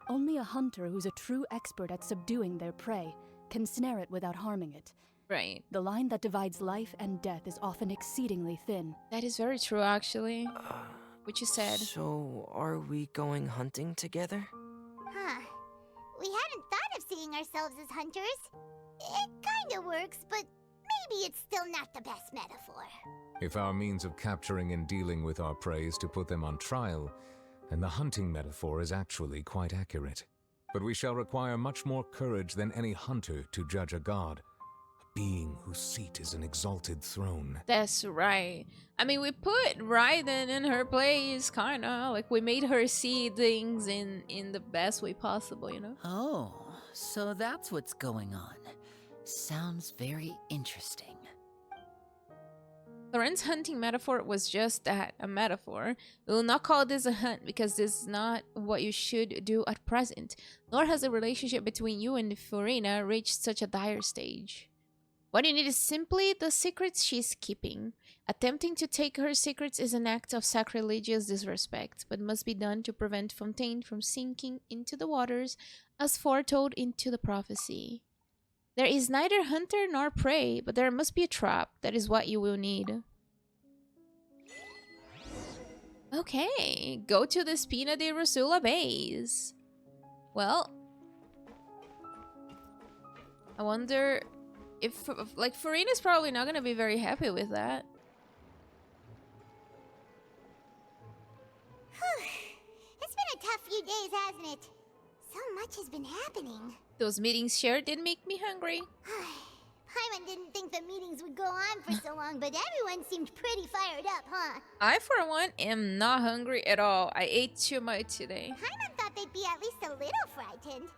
Only a hunter who's a true expert at subduing their prey can snare it without harming it. Right. The line that divides life and death is often exceedingly thin. That is very true, actually. What you said. So, are we going hunting together? We hadn't thought of seeing ourselves as hunters. It kinda works, but maybe it's still not the best metaphor. If our means of capturing and dealing with our prey is to put them on trial, then the hunting metaphor is actually quite accurate. But we shall require much more courage than any hunter to judge a god, a being whose seat is an exalted throne. That's right. I mean, we put Raiden in her place, kinda. Like, we made her see things in the best way possible, you know? Oh, so that's what's going on. Sounds very interesting. Loren's hunting metaphor was just that, a metaphor. We will not call this a hunt because this is not what you should do at present, nor has the relationship between you and Furina reached such a dire stage. What you need is simply the secrets she's keeping. Attempting to take her secrets is an act of sacrilegious disrespect, but must be done to prevent Fontaine from sinking into the waters as foretold into the prophecy. There is neither hunter nor prey, but there must be a trap. That is what you will need. Okay, go to the Spina di Rosula base. Well, I wonder if, like, Furina's probably not gonna be very happy with that. It's been a tough few days, hasn't it? So much has been happening. Those meetings shared did make me hungry. Paimon didn't think the meetings would go on for so long, but everyone seemed pretty fired up, huh? I, for one, am not hungry at all. I ate too much today. Paimon thought they'd be at least a little frightened.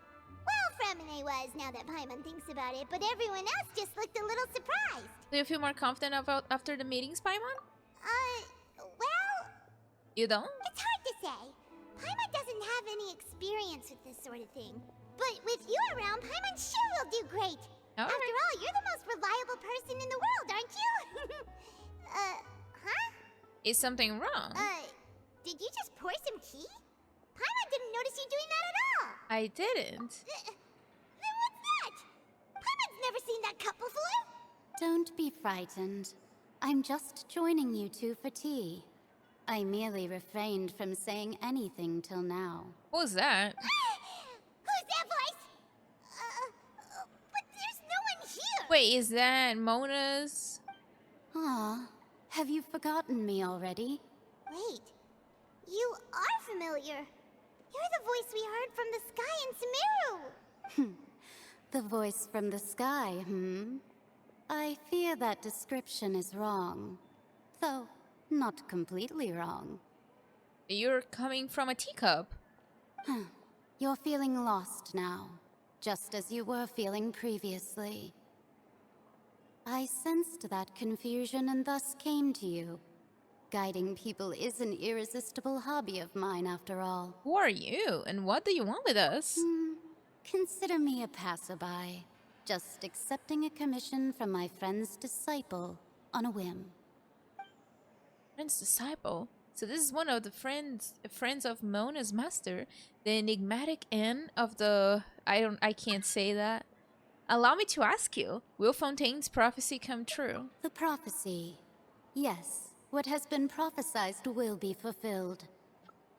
Well, Fremine was, now that Paimon thinks about it, but everyone else just looked a little surprised. Do you feel more confident about after the meetings, Paimon? Well... You don't? It's hard to say. Paimon doesn't have any experience with this sort of thing. But with you around, Paimon sure will do great. After all, you're the most reliable person in the world, aren't you? Huh? Is something wrong? Did you just pour some tea? Paimon didn't notice you doing that at all. I didn't. Then what's that? Paimon's never seen that cup before. Don't be frightened. I'm just joining you two for tea. I merely refrained from saying anything till now. Who's that? Who's that voice? But there's no one here. Wait, is that Mona's? Ah, have you forgotten me already? Wait, you are familiar. You're the voice we heard from the sky in Sumeru. The voice from the sky, I fear that description is wrong. Though, not completely wrong. You're coming from a teacup. You're feeling lost now, just as you were feeling previously. I sensed that confusion and thus came to you. Guiding people is an irresistible hobby of mine, after all. Who are you, and what do you want with us? Consider me a passerby, just accepting a commission from my friend's disciple on a whim. Friend's disciple? So this is one of the friends of Mona's master, the enigmatic N of the... I can't say that. Allow me to ask you, will Fontaine's prophecy come true? The prophecy. Yes, what has been prophesied will be fulfilled.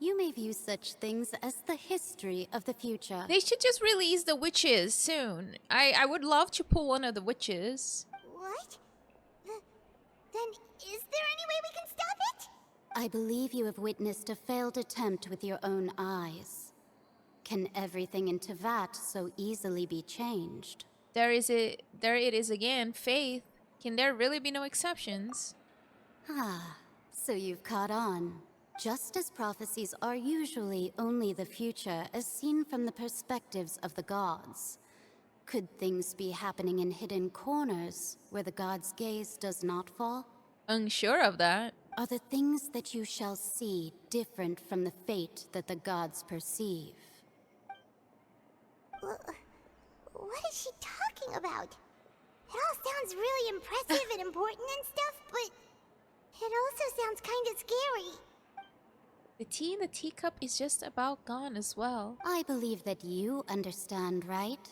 You may view such things as the history of the future. They should just release the witches soon. I would love to pull one of the witches. What? Then is there any way we can stop it? I believe you have witnessed a failed attempt with your own eyes. Can everything in Tevat so easily be changed? There it is again, faith. Can there really be no exceptions? Ah, so you've caught on. Just as prophecies are usually only the future as seen from the perspectives of the gods, could things be happening in hidden corners where the gods' gaze does not fall? Unsure of that. Are the things that you shall see different from the fate that the gods perceive? What is she talking about? It all sounds really impressive and important and stuff, but it also sounds kind of scary. The tea in the teacup is just about gone as well. I believe that you understand, right?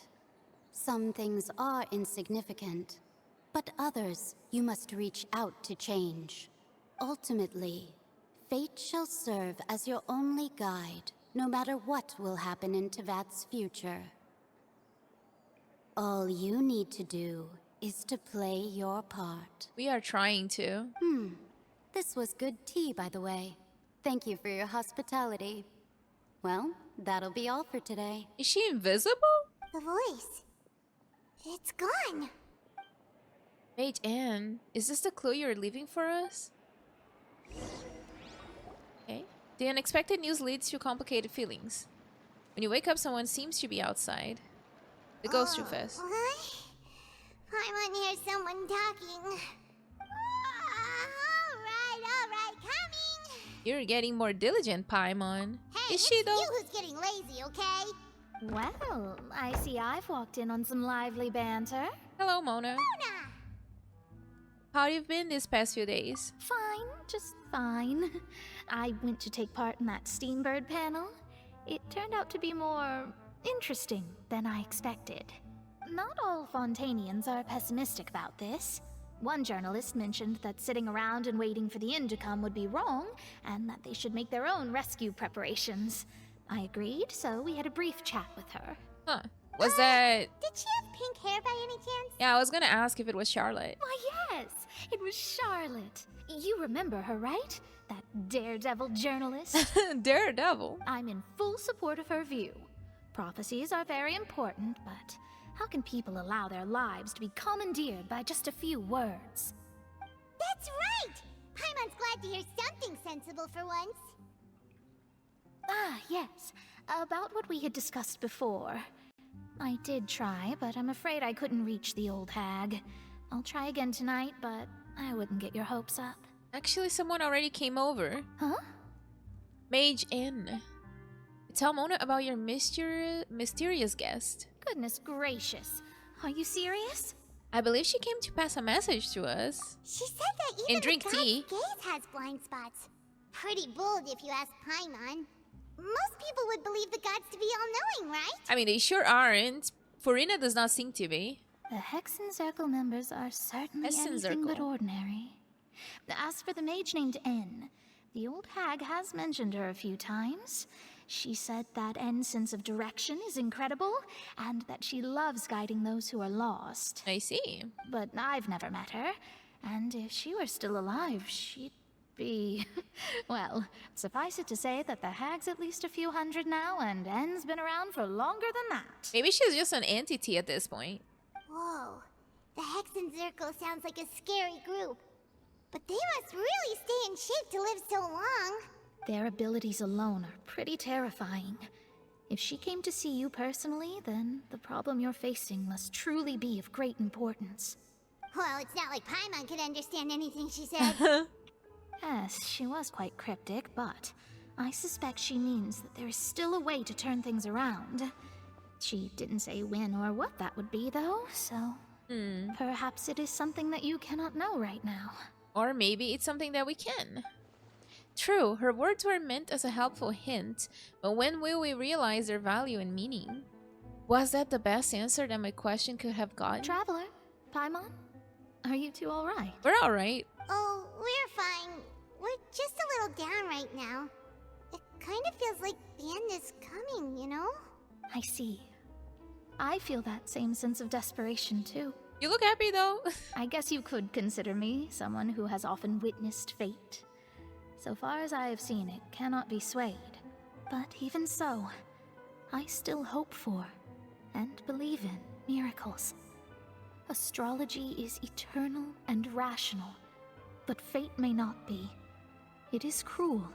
Some things are insignificant, but others you must reach out to change. Ultimately, fate shall serve as your only guide, no matter what will happen in Tevat's future. All you need to do is to play your part. We are trying to. This was good tea, by the way. Thank you for your hospitality. Well, that'll be all for today. Is she invisible? The voice. It's gone. Wait, Anne, is this the clue you're leaving for us? Okay. The unexpected news leads to complicated feelings. When you wake up, someone seems to be outside. It goes too fast. What? Paimon hears someone talking. Alright, coming! You're getting more diligent, Paimon. Hey, is she though? You who's getting lazy, okay? Well, I see I've walked in on some lively banter. Hello, Mona. How have you been these past few days? Fine, just fine. I went to take part in that Steambird panel. It turned out to be more interesting than I expected. Not all Fontainians are pessimistic about this. One journalist mentioned that sitting around and waiting for the end to come would be wrong, and that they should make their own rescue preparations. I agreed, so we had a brief chat with her. Huh. Was that... Did she have pink hair by any chance? Yeah, I was gonna ask if it was Charlotte. Why, yes! It was Charlotte. You remember her, right? That daredevil journalist? Daredevil? I'm in full support of her view. Prophecies are very important, but how can people allow their lives to be commandeered by just a few words? That's right! Paimon's glad to hear something sensible for once. Ah, yes. About what we had discussed before. I did try, but I'm afraid I couldn't reach the old hag. I'll try again tonight, but I wouldn't get your hopes up. Actually, someone already came over. Huh? Mage Inn. Tell Mona about your mysterious guest. Goodness gracious. Are you serious? I believe she came to pass a message to us. She said that even and drink the tea. gaze has blind spots. Pretty bold if you ask Paimon. Most people would believe the gods to be all-knowing, right? I mean, they sure aren't. Furina does not seem to be. The Hexen Circle members are certainly Hexen anything but Circle. ordinary. As for the mage named N, the old hag has mentioned her a few times. She said that N's sense of direction is incredible, and that she loves guiding those who are lost. I see. But I've never met her, and if she were still alive, she'd be... well, suffice it to say that the hag's at least a few hundred now, and N's been around for longer than that. Maybe she's just an entity at this point. Whoa. The Hexen Circle sounds like a scary group. But they must really stay in shape to live so long. Their abilities alone are pretty terrifying. If she came to see you personally, then the problem you're facing must truly be of great importance. Well, it's not like Paimon could understand anything she said. Yes, she was quite cryptic, but I suspect she means that there is still a way to turn things around. She didn't say when or what that would be, though, so... perhaps it is something that you cannot know right now. Or maybe it's something that we can. True, her words were meant as a helpful hint, but when will we realize their value and meaning? Was that the best answer that my question could have gotten? Traveler, Paimon, are you two alright? We're alright. Oh, we're fine. We're just a little down right now. It kind of feels like the end is coming, you know? I see. I feel that same sense of desperation, too. You look happy, though. I guess you could consider me someone who has often witnessed fate. So far as I have seen, it cannot be swayed. But even so, I still hope for, and believe in, miracles. Astrology is eternal and rational, but fate may not be. It is cruel,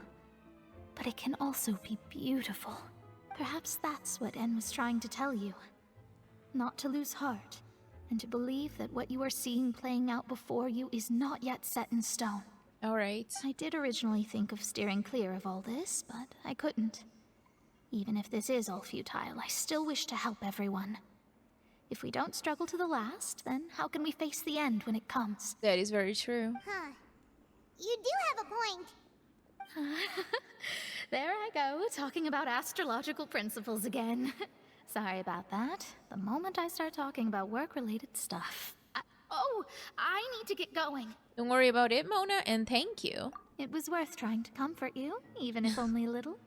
but it can also be beautiful. Perhaps that's what En was trying to tell you. Not to lose heart, and to believe that what you are seeing playing out before you is not yet set in stone. Alright. I did originally think of steering clear of all this, but I couldn't. Even if this is all futile, I still wish to help everyone. If we don't struggle to the last, then how can we face the end when it comes? That is very true. Huh. You do have a point. There I go, talking about astrological principles again. Sorry about that. The moment I start talking about work-related stuff... I need to get going. Don't worry about it, Mona, and thank you. It was worth trying to comfort you, even if only a little.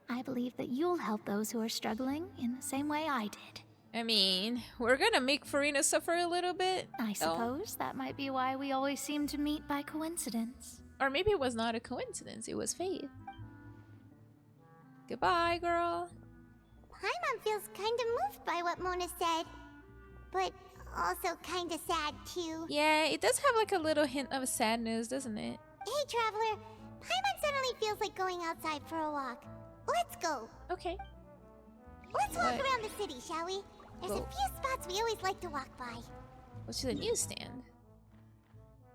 I believe that you'll help those who are struggling in the same way I did. I mean, we're gonna make Furina suffer a little bit. I suppose that might be why we always seem to meet by coincidence. Or maybe it was not a coincidence, it was fate. Goodbye, girl. Paimon feels kind of moved by what Mona said. But also kind of sad, too. Yeah, it does have like a little hint of sadness, doesn't it? Hey, Traveler. Paimon suddenly feels like going outside for a walk. Let's go. Okay. Let's walk around the city, shall we? There's a few spots we always like to walk by. Go to the newsstand.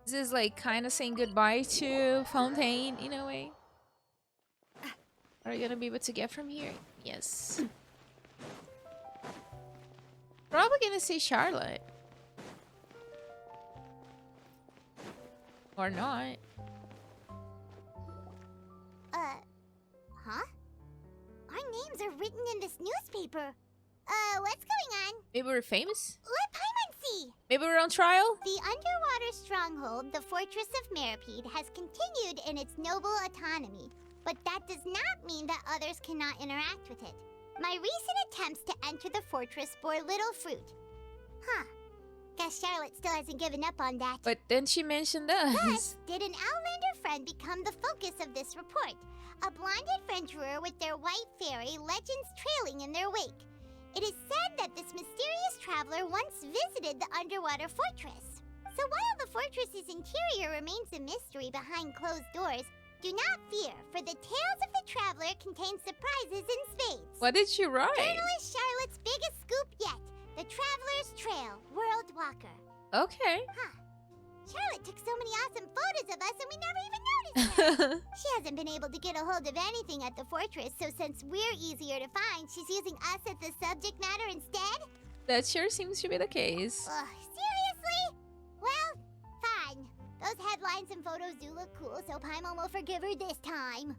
This is like kind of saying goodbye to Fontaine in a way. Are you gonna be able to get from here? Yes. Probably gonna say Charlotte. Or not. Huh? Our names are written in this newspaper. What's going on? Maybe we're famous? Let Paimon see. Maybe we're on trial? The underwater stronghold, the Fortress of Meripede, has continued in its noble autonomy. But that does not mean that others cannot interact with it. My recent attempts to enter the fortress bore little fruit. Huh. Guess Charlotte still hasn't given up on that. But then she mentioned us. Thus, did an Outlander friend become the focus of this report? A blonde adventurer with their white fairy, legends trailing in their wake. It is said that this mysterious traveler once visited the underwater fortress. So while the fortress's interior remains a mystery behind closed doors, do not fear, for the tales of the traveler contain surprises in spades. What did she write? Journalist Charlotte's biggest scoop yet. Traveler's Trail, World Walker. Okay. Huh. Charlotte took so many awesome photos of us and we never even noticed her. She hasn't been able to get a hold of anything at the fortress, so since we're easier to find, she's using us as the subject matter instead? That sure seems to be the case. Ugh, seriously? Well, fine. Those headlines and photos do look cool, so Paimon will forgive her this time.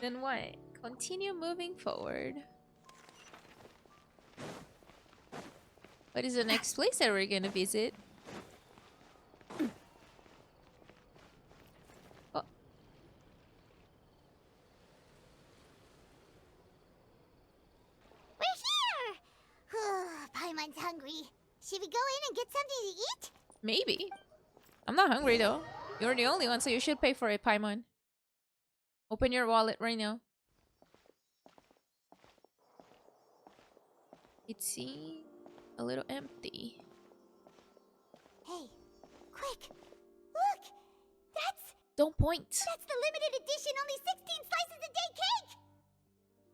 Then what? Continue moving forward. What is the next place that we're gonna visit? Oh. We're here! Paimon's hungry. Should we go in and get something to eat? Maybe. I'm not hungry though. You're the only one, so you should pay for it, Paimon. Open your wallet right now. It seems a little empty. Hey, quick! Look! That's... Don't point. That's the limited edition only 16 slices a day cake!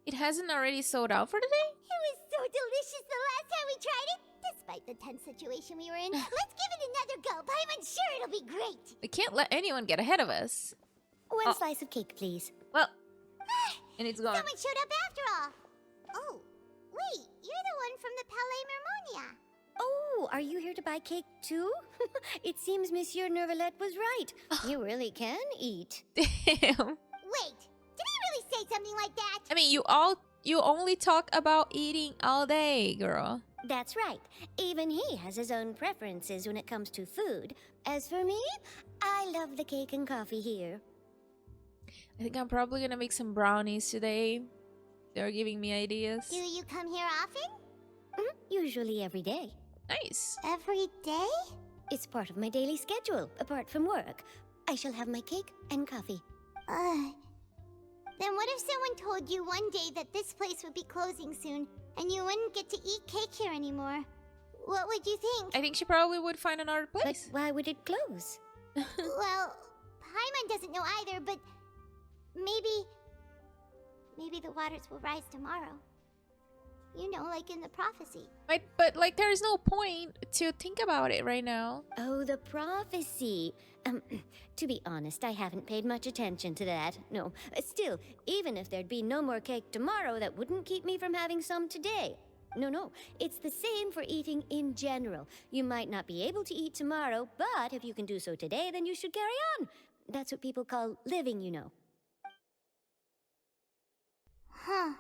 It hasn't already sold out for the day? It was so delicious the last time we tried it! Despite the tense situation we were in, let's give it another go. Paimon's sure it'll be great! We can't let anyone get ahead of us. One slice of cake, please. Well, and it's gone. Someone showed up after all! Oh, wait, you're the one from the Palais Mermonia. Oh, are you here to buy cake too? It seems Monsieur Nervalette was right. You really can eat. Damn. Wait, did he really say something like that? I mean, you only talk about eating all day, girl. That's right. Even he has his own preferences when it comes to food. As for me, I love the cake and coffee here. I think I'm probably gonna make some brownies today. They're giving me ideas. Do you come here often? Usually every day. Nice. Every day? It's part of my daily schedule, apart from work. I shall have my cake and coffee. Then what if someone told you one day that this place would be closing soon, and you wouldn't get to eat cake here anymore? What would you think? I think she probably would find another place. But why would it close? Well, Paimon doesn't know either, but maybe the waters will rise tomorrow. You know, like in the prophecy. But like, there's no point to think about it right now. Oh, the prophecy. To be honest, I haven't paid much attention to that. No, still, even if there'd be no more cake tomorrow, that wouldn't keep me from having some today. No, it's the same for eating in general. You might not be able to eat tomorrow, but if you can do so today, then you should carry on. That's what people call living, you know. Huh.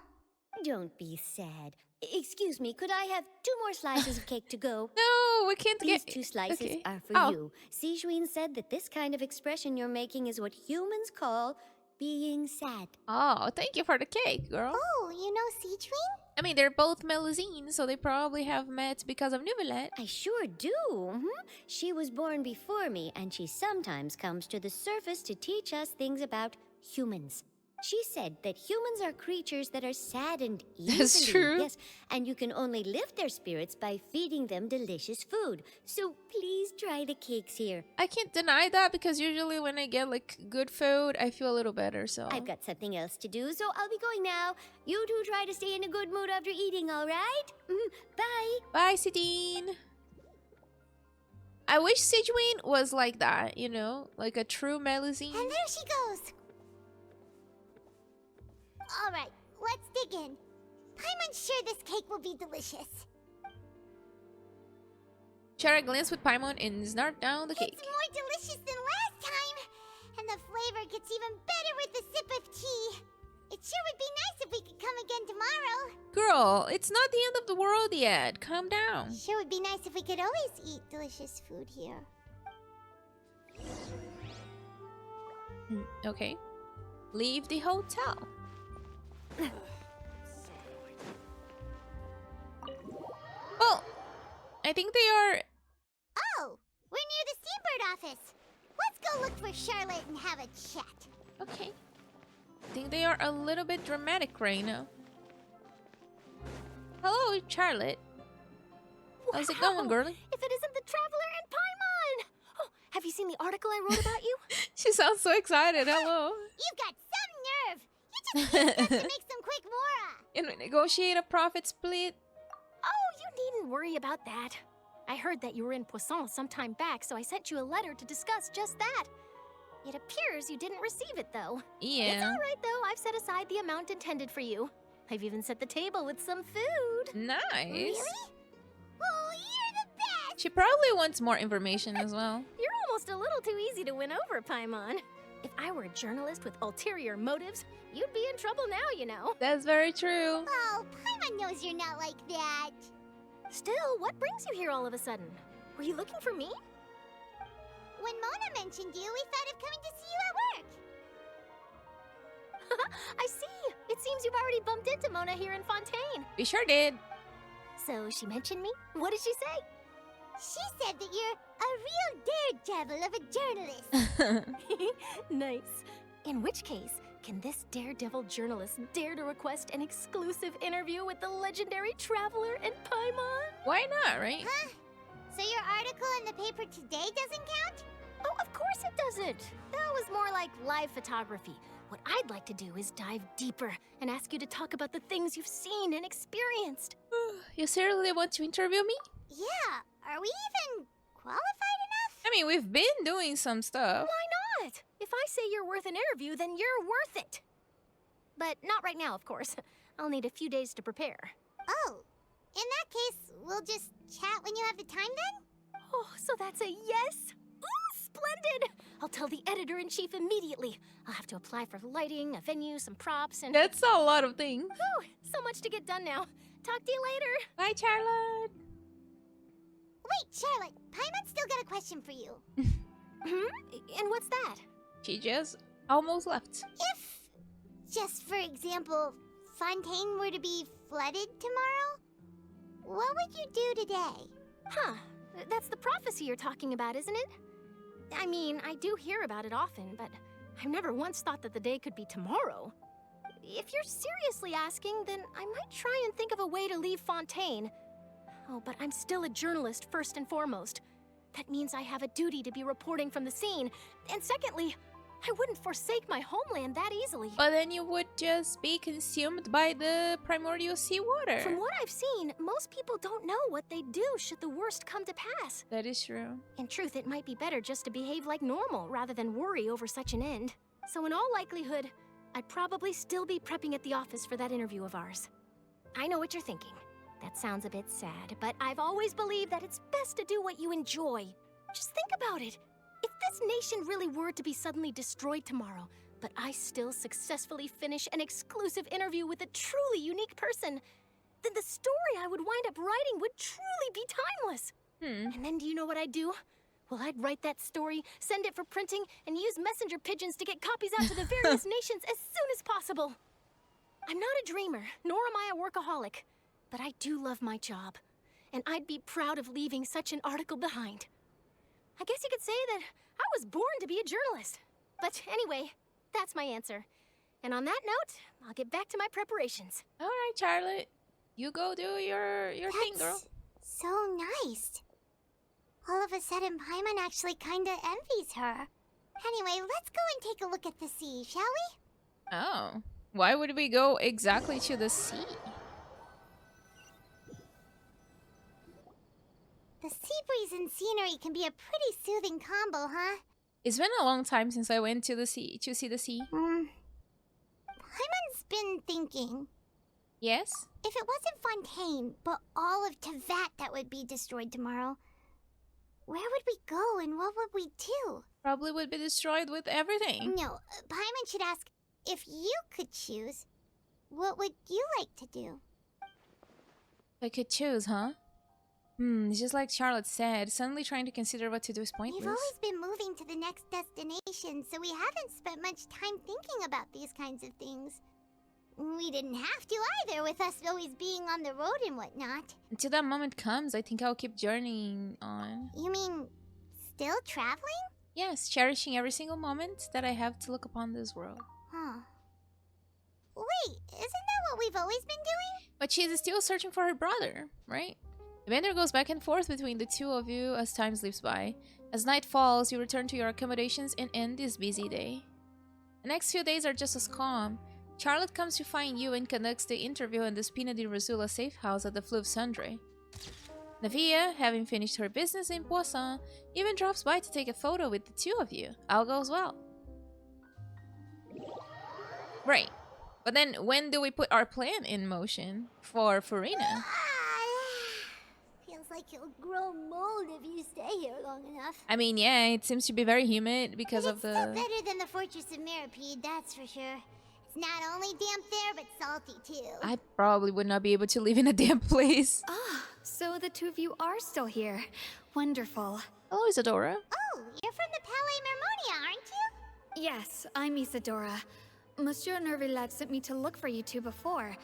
Don't be sad. Excuse me, could I have 2 more slices of cake to go? No, we can't These get... 2 slices okay. are for you. Sijuin said that this kind of expression you're making is what humans call being sad. Oh, thank you for the cake, girl. Oh, you know Sijuin? I mean, they're both Melusine, so they probably have met because of Neuvillette. I sure do. She was born before me, and she sometimes comes to the surface to teach us things about humans. She said that humans are creatures that are saddened easily. That's true. Yes, and you can only lift their spirits by feeding them delicious food. So please try the cakes here. I can't deny that because usually when I get like good food, I feel a little better, so... I've got something else to do, so I'll be going now. You two try to stay in a good mood after eating, all right? Bye. Bye, Sidine. I wish Sijuin was like that, you know? Like a true Melusine. And there she goes. Alright, let's dig in. Paimon's sure this cake will be delicious. Share a glance with Paimon and snort down the cake. It's more delicious than last time! And the flavor gets even better with a sip of tea. It sure would be nice if we could come again tomorrow. Girl, it's not the end of the world yet. Calm down. Sure would be nice if we could always eat delicious food here. Okay. Leave the hotel. Well, I think they are... Oh, we're near the Steambird office. Let's go look for Charlotte and have a chat. Okay. I think they are a little bit dramatic right now. Hello, Charlotte. How's it going, girlie? If it isn't the Traveler and Paimon! Oh, have you seen the article I wrote about you? She sounds so excited. Hello. You've got some nerve. You just need us to make some quick mora. And we negotiate a profit split. don't worry about that. I heard that you were in Poisson some time back, so I sent you a letter to discuss just that. It appears you didn't receive it, though. Yeah. It's all right, though. I've set aside the amount intended for you. I've even set the table with some food. Nice. Really? Oh, you're the best! She probably wants more information as well. You're almost a little too easy to win over, Paimon. If I were a journalist with ulterior motives, you'd be in trouble now, you know. That's very true. Oh, Paimon knows you're not like that. Still, what brings you here all of a sudden? Were you looking for me? When Mona mentioned you, we thought of coming to see you at work. I see. It seems you've already bumped into Mona here in Fontaine. We sure did. So she mentioned me? What did she say? She said that you're a real daredevil of a journalist. Nice. In which case, can this daredevil journalist dare to request an exclusive interview with the legendary traveler and Paimon? Why not, right? Huh? So your article in the paper today doesn't count? Oh, of course it doesn't. That was more like live photography. What I'd like to do is dive deeper and ask you to talk about the things you've seen and experienced. You seriously want to interview me? Yeah. Are we even qualified enough? I mean, we've been doing some stuff. Why not? If I say you're worth an interview, then you're worth it. But not right now, of course. I'll need a few days to prepare. Oh, in that case, we'll just chat when you have the time then? Oh, so that's a yes? Ooh, splendid! I'll tell the editor-in-chief immediately. I'll have to apply for lighting, a venue, some props, and... That's a lot of things. Whew, so much to get done now. Talk to you later. Bye, Charlotte. Wait, Charlotte, Paimon's still got a question for you. And what's that? She just almost left. If, just for example, Fontaine were to be flooded tomorrow, what would you do today? Huh. That's the prophecy you're talking about, isn't it? I mean, I do hear about it often, but I've never once thought that the day could be tomorrow. If you're seriously asking, then I might try and think of a way to leave Fontaine. Oh, but I'm still a journalist first and foremost. That means I have a duty to be reporting from the scene. And secondly, I wouldn't forsake my homeland that easily. But then you would just be consumed by the primordial seawater. From what I've seen, most people don't know what they'd do should the worst come to pass. That is true. In truth, it might be better just to behave like normal rather than worry over such an end. So in all likelihood, I'd probably still be prepping at the office for that interview of ours. I know what you're thinking. That sounds a bit sad, but I've always believed that it's best to do what you enjoy. Just think about it. If this nation really were to be suddenly destroyed tomorrow, but I still successfully finish an exclusive interview with a truly unique person, then the story I would wind up writing would truly be timeless. And then do you know what I'd do? Well, I'd write that story, send it for printing, and use messenger pigeons to get copies out to the various nations as soon as possible. I'm not a dreamer, nor am I a workaholic, but I do love my job, and I'd be proud of leaving such an article behind. I guess you could say that I was born to be a journalist. But anyway, that's my answer. And on that note, I'll get back to my preparations. All right, Charlotte. You go do your thing, girl. So nice. All of a sudden, Paimon actually kinda envies her. Anyway, let's go and take a look at the sea, shall we? Oh. Why would we go exactly to the sea? The sea breeze and scenery can be a pretty soothing combo, huh? It's been a long time since I went to the sea, to see the sea. Paimon's been thinking. Yes? If it wasn't Fontaine, but all of Tevat that would be destroyed tomorrow, where would we go and what would we do? Probably would be destroyed with everything. No, Paimon should ask, if you could choose, what would you like to do? I could choose, huh? It's just like Charlotte said, suddenly trying to consider what to do is pointless. We've always been moving to the next destination, so we haven't spent much time thinking about these kinds of things. We didn't have to either, with us always being on the road and whatnot. Until that moment comes, I think I'll keep journeying on. You mean, still traveling? Yes, cherishing every single moment that I have to look upon this world. Huh. Wait, isn't that what we've always been doing? But she's still searching for her brother, right? Evander goes back and forth between the two of you as time slips by. As night falls, you return to your accommodations and end this busy day. The next few days are just as calm. Charlotte comes to find you and conducts the interview in the Spina di Rosula safe house at the Fleuve Sundre. Navia, having finished her business in Poisson, even drops by to take a photo with the two of you. All goes well. Right. But then when do we put our plan in motion for Farina? Feels like you'll grow mold if you stay here long enough. I mean, yeah, it seems to be very humid because of the... It's still better than the Fortress of Meripede, that's for sure. It's not only damp there, but salty too. I probably would not be able to live in a damp place. Ah, so the two of you are still here. Wonderful. Hello, Isadora. Oh, you're from the Palais Mermonia, aren't you? Yes, I'm Isadora. Monsieur Nervillet sent me to look for you two before.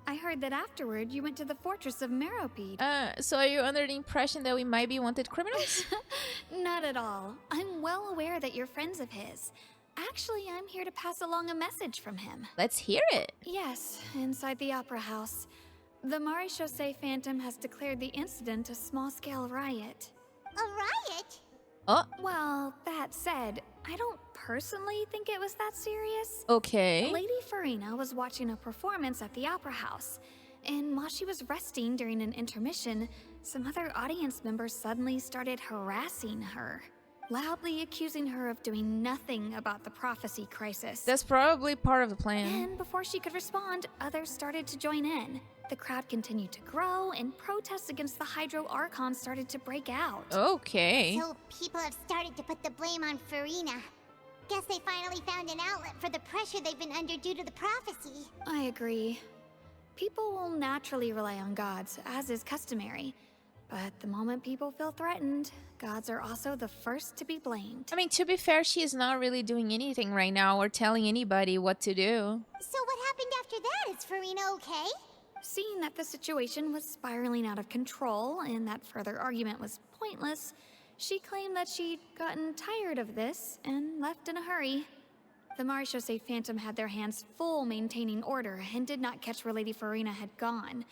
I heard that afterward you went to the Fortress of Meripede. So are you under the impression that we might be wanted criminals? Not at all. I'm well aware that you're friends of his. Actually, I'm here to pass along a message from him. Let's hear it. Yes, inside the Opera House. The Maréchaussée Phantom has declared the incident a small-scale riot. A riot? Oh. Well, that said, I don't personally think it was that serious. Okay. Lady Farina was watching a performance at the Opera House, and while she was resting during an intermission, some other audience members suddenly started harassing her, loudly accusing her of doing nothing about the prophecy crisis. That's probably part of the plan. And before she could respond, others started to join in. The crowd continued to grow, and protests against the Hydro Archon started to break out. Okay. So people have started to put the blame on Farina. Guess they finally found an outlet for the pressure they've been under due to the prophecy. I agree. People will naturally rely on gods, as is customary. But the moment people feel threatened, gods are also the first to be blamed. I mean, to be fair, she is not really doing anything right now or telling anybody what to do. So what happened after that? Is Farina okay? Seeing that the situation was spiraling out of control and that further argument was pointless, she claimed that she'd gotten tired of this and left in a hurry. The Maréchaussée Phantom had their hands full maintaining order and did not catch where Lady Farina had gone.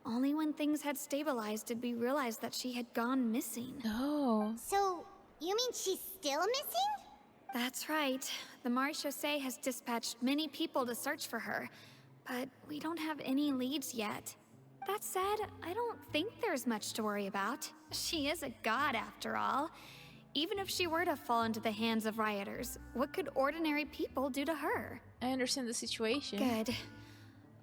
Only when things had stabilized did we realize that she had gone missing. Oh. So, you mean she's still missing? That's right. The Maréchaussée has dispatched many people to search for her, but we don't have any leads yet. That said, I don't think there's much to worry about. She is a god after all. Even if she were to fall into the hands of rioters, what could ordinary people do to her? I understand the situation. Good.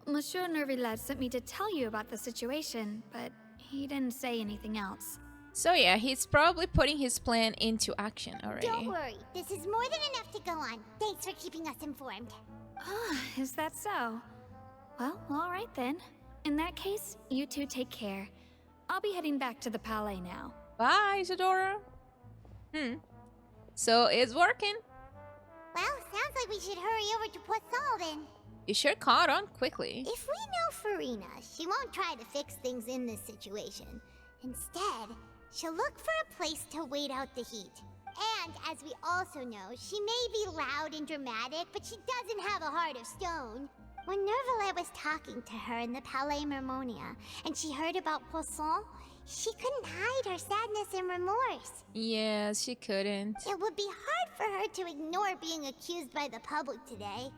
Monsieur Nervillet sent me to tell you about the situation, but he didn't say anything else. So yeah, he's probably putting his plan into action already. Don't worry, this is more than enough to go on. Thanks for keeping us informed. Ah, is that so? Well, all right then. In that case, you two take care. I'll be heading back to the Palais now. Bye, Isadora. So it's working. Well, sounds like we should hurry over to Poisson then. You sure caught on quickly. If we know Farina, she won't try to fix things in this situation. Instead, she'll look for a place to wait out the heat. And, as we also know, she may be loud and dramatic, but she doesn't have a heart of stone. When Nervillet was talking to her in the Palais Mermonia, and she heard about Poisson, she couldn't hide her sadness and remorse. Yes, she couldn't. It would be hard for her to ignore being accused by the public today.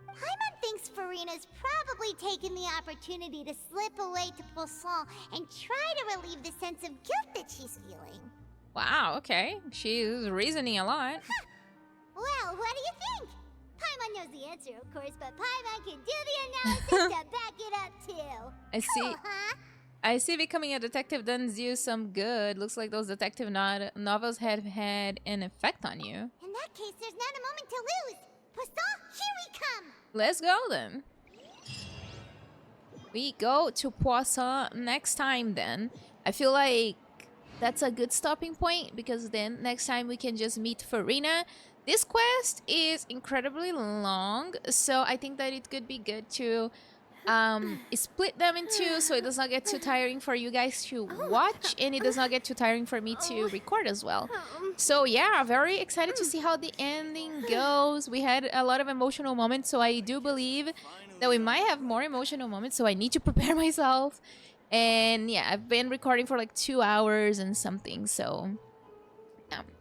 Paimon thinks Farina's probably taken the opportunity to slip away to Poisson and try to relieve the sense of guilt that she's feeling. Wow, okay. She's reasoning a lot. Well, what do you think? Paimon knows the answer, of course, but Paimon can do the analysis to back it up, too. I see. Cool, huh? I see becoming a detective does you some good. Looks like those detective novels have had an effect on you. In that case, there's not a moment to lose. Poisson, here we come! Let's go then. We go to Poisson next time then. I feel like that's a good stopping point because then next time we can just meet Farina. This quest is incredibly long, so I think that it could be good to split them in two so it does not get too tiring for you guys to watch and it does not get too tiring for me to record as well. So yeah, very excited to see how the ending goes. We had a lot of emotional moments, so I do believe that we might have more emotional moments, so I need to prepare myself. And yeah, I've been recording for like 2 hours and something, so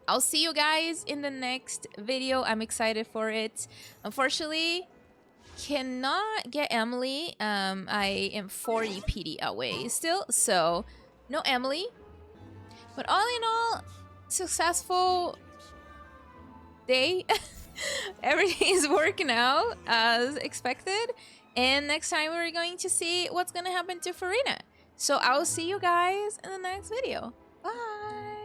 I'll see you guys in the next video. I'm excited for it. Unfortunately, cannot get Emily. I am 40 PD away still, so no Emily. But all in all, successful day. Everything is working out as expected. And next time we're going to see what's gonna happen to Farina. So I'll see you guys in the next video. Bye!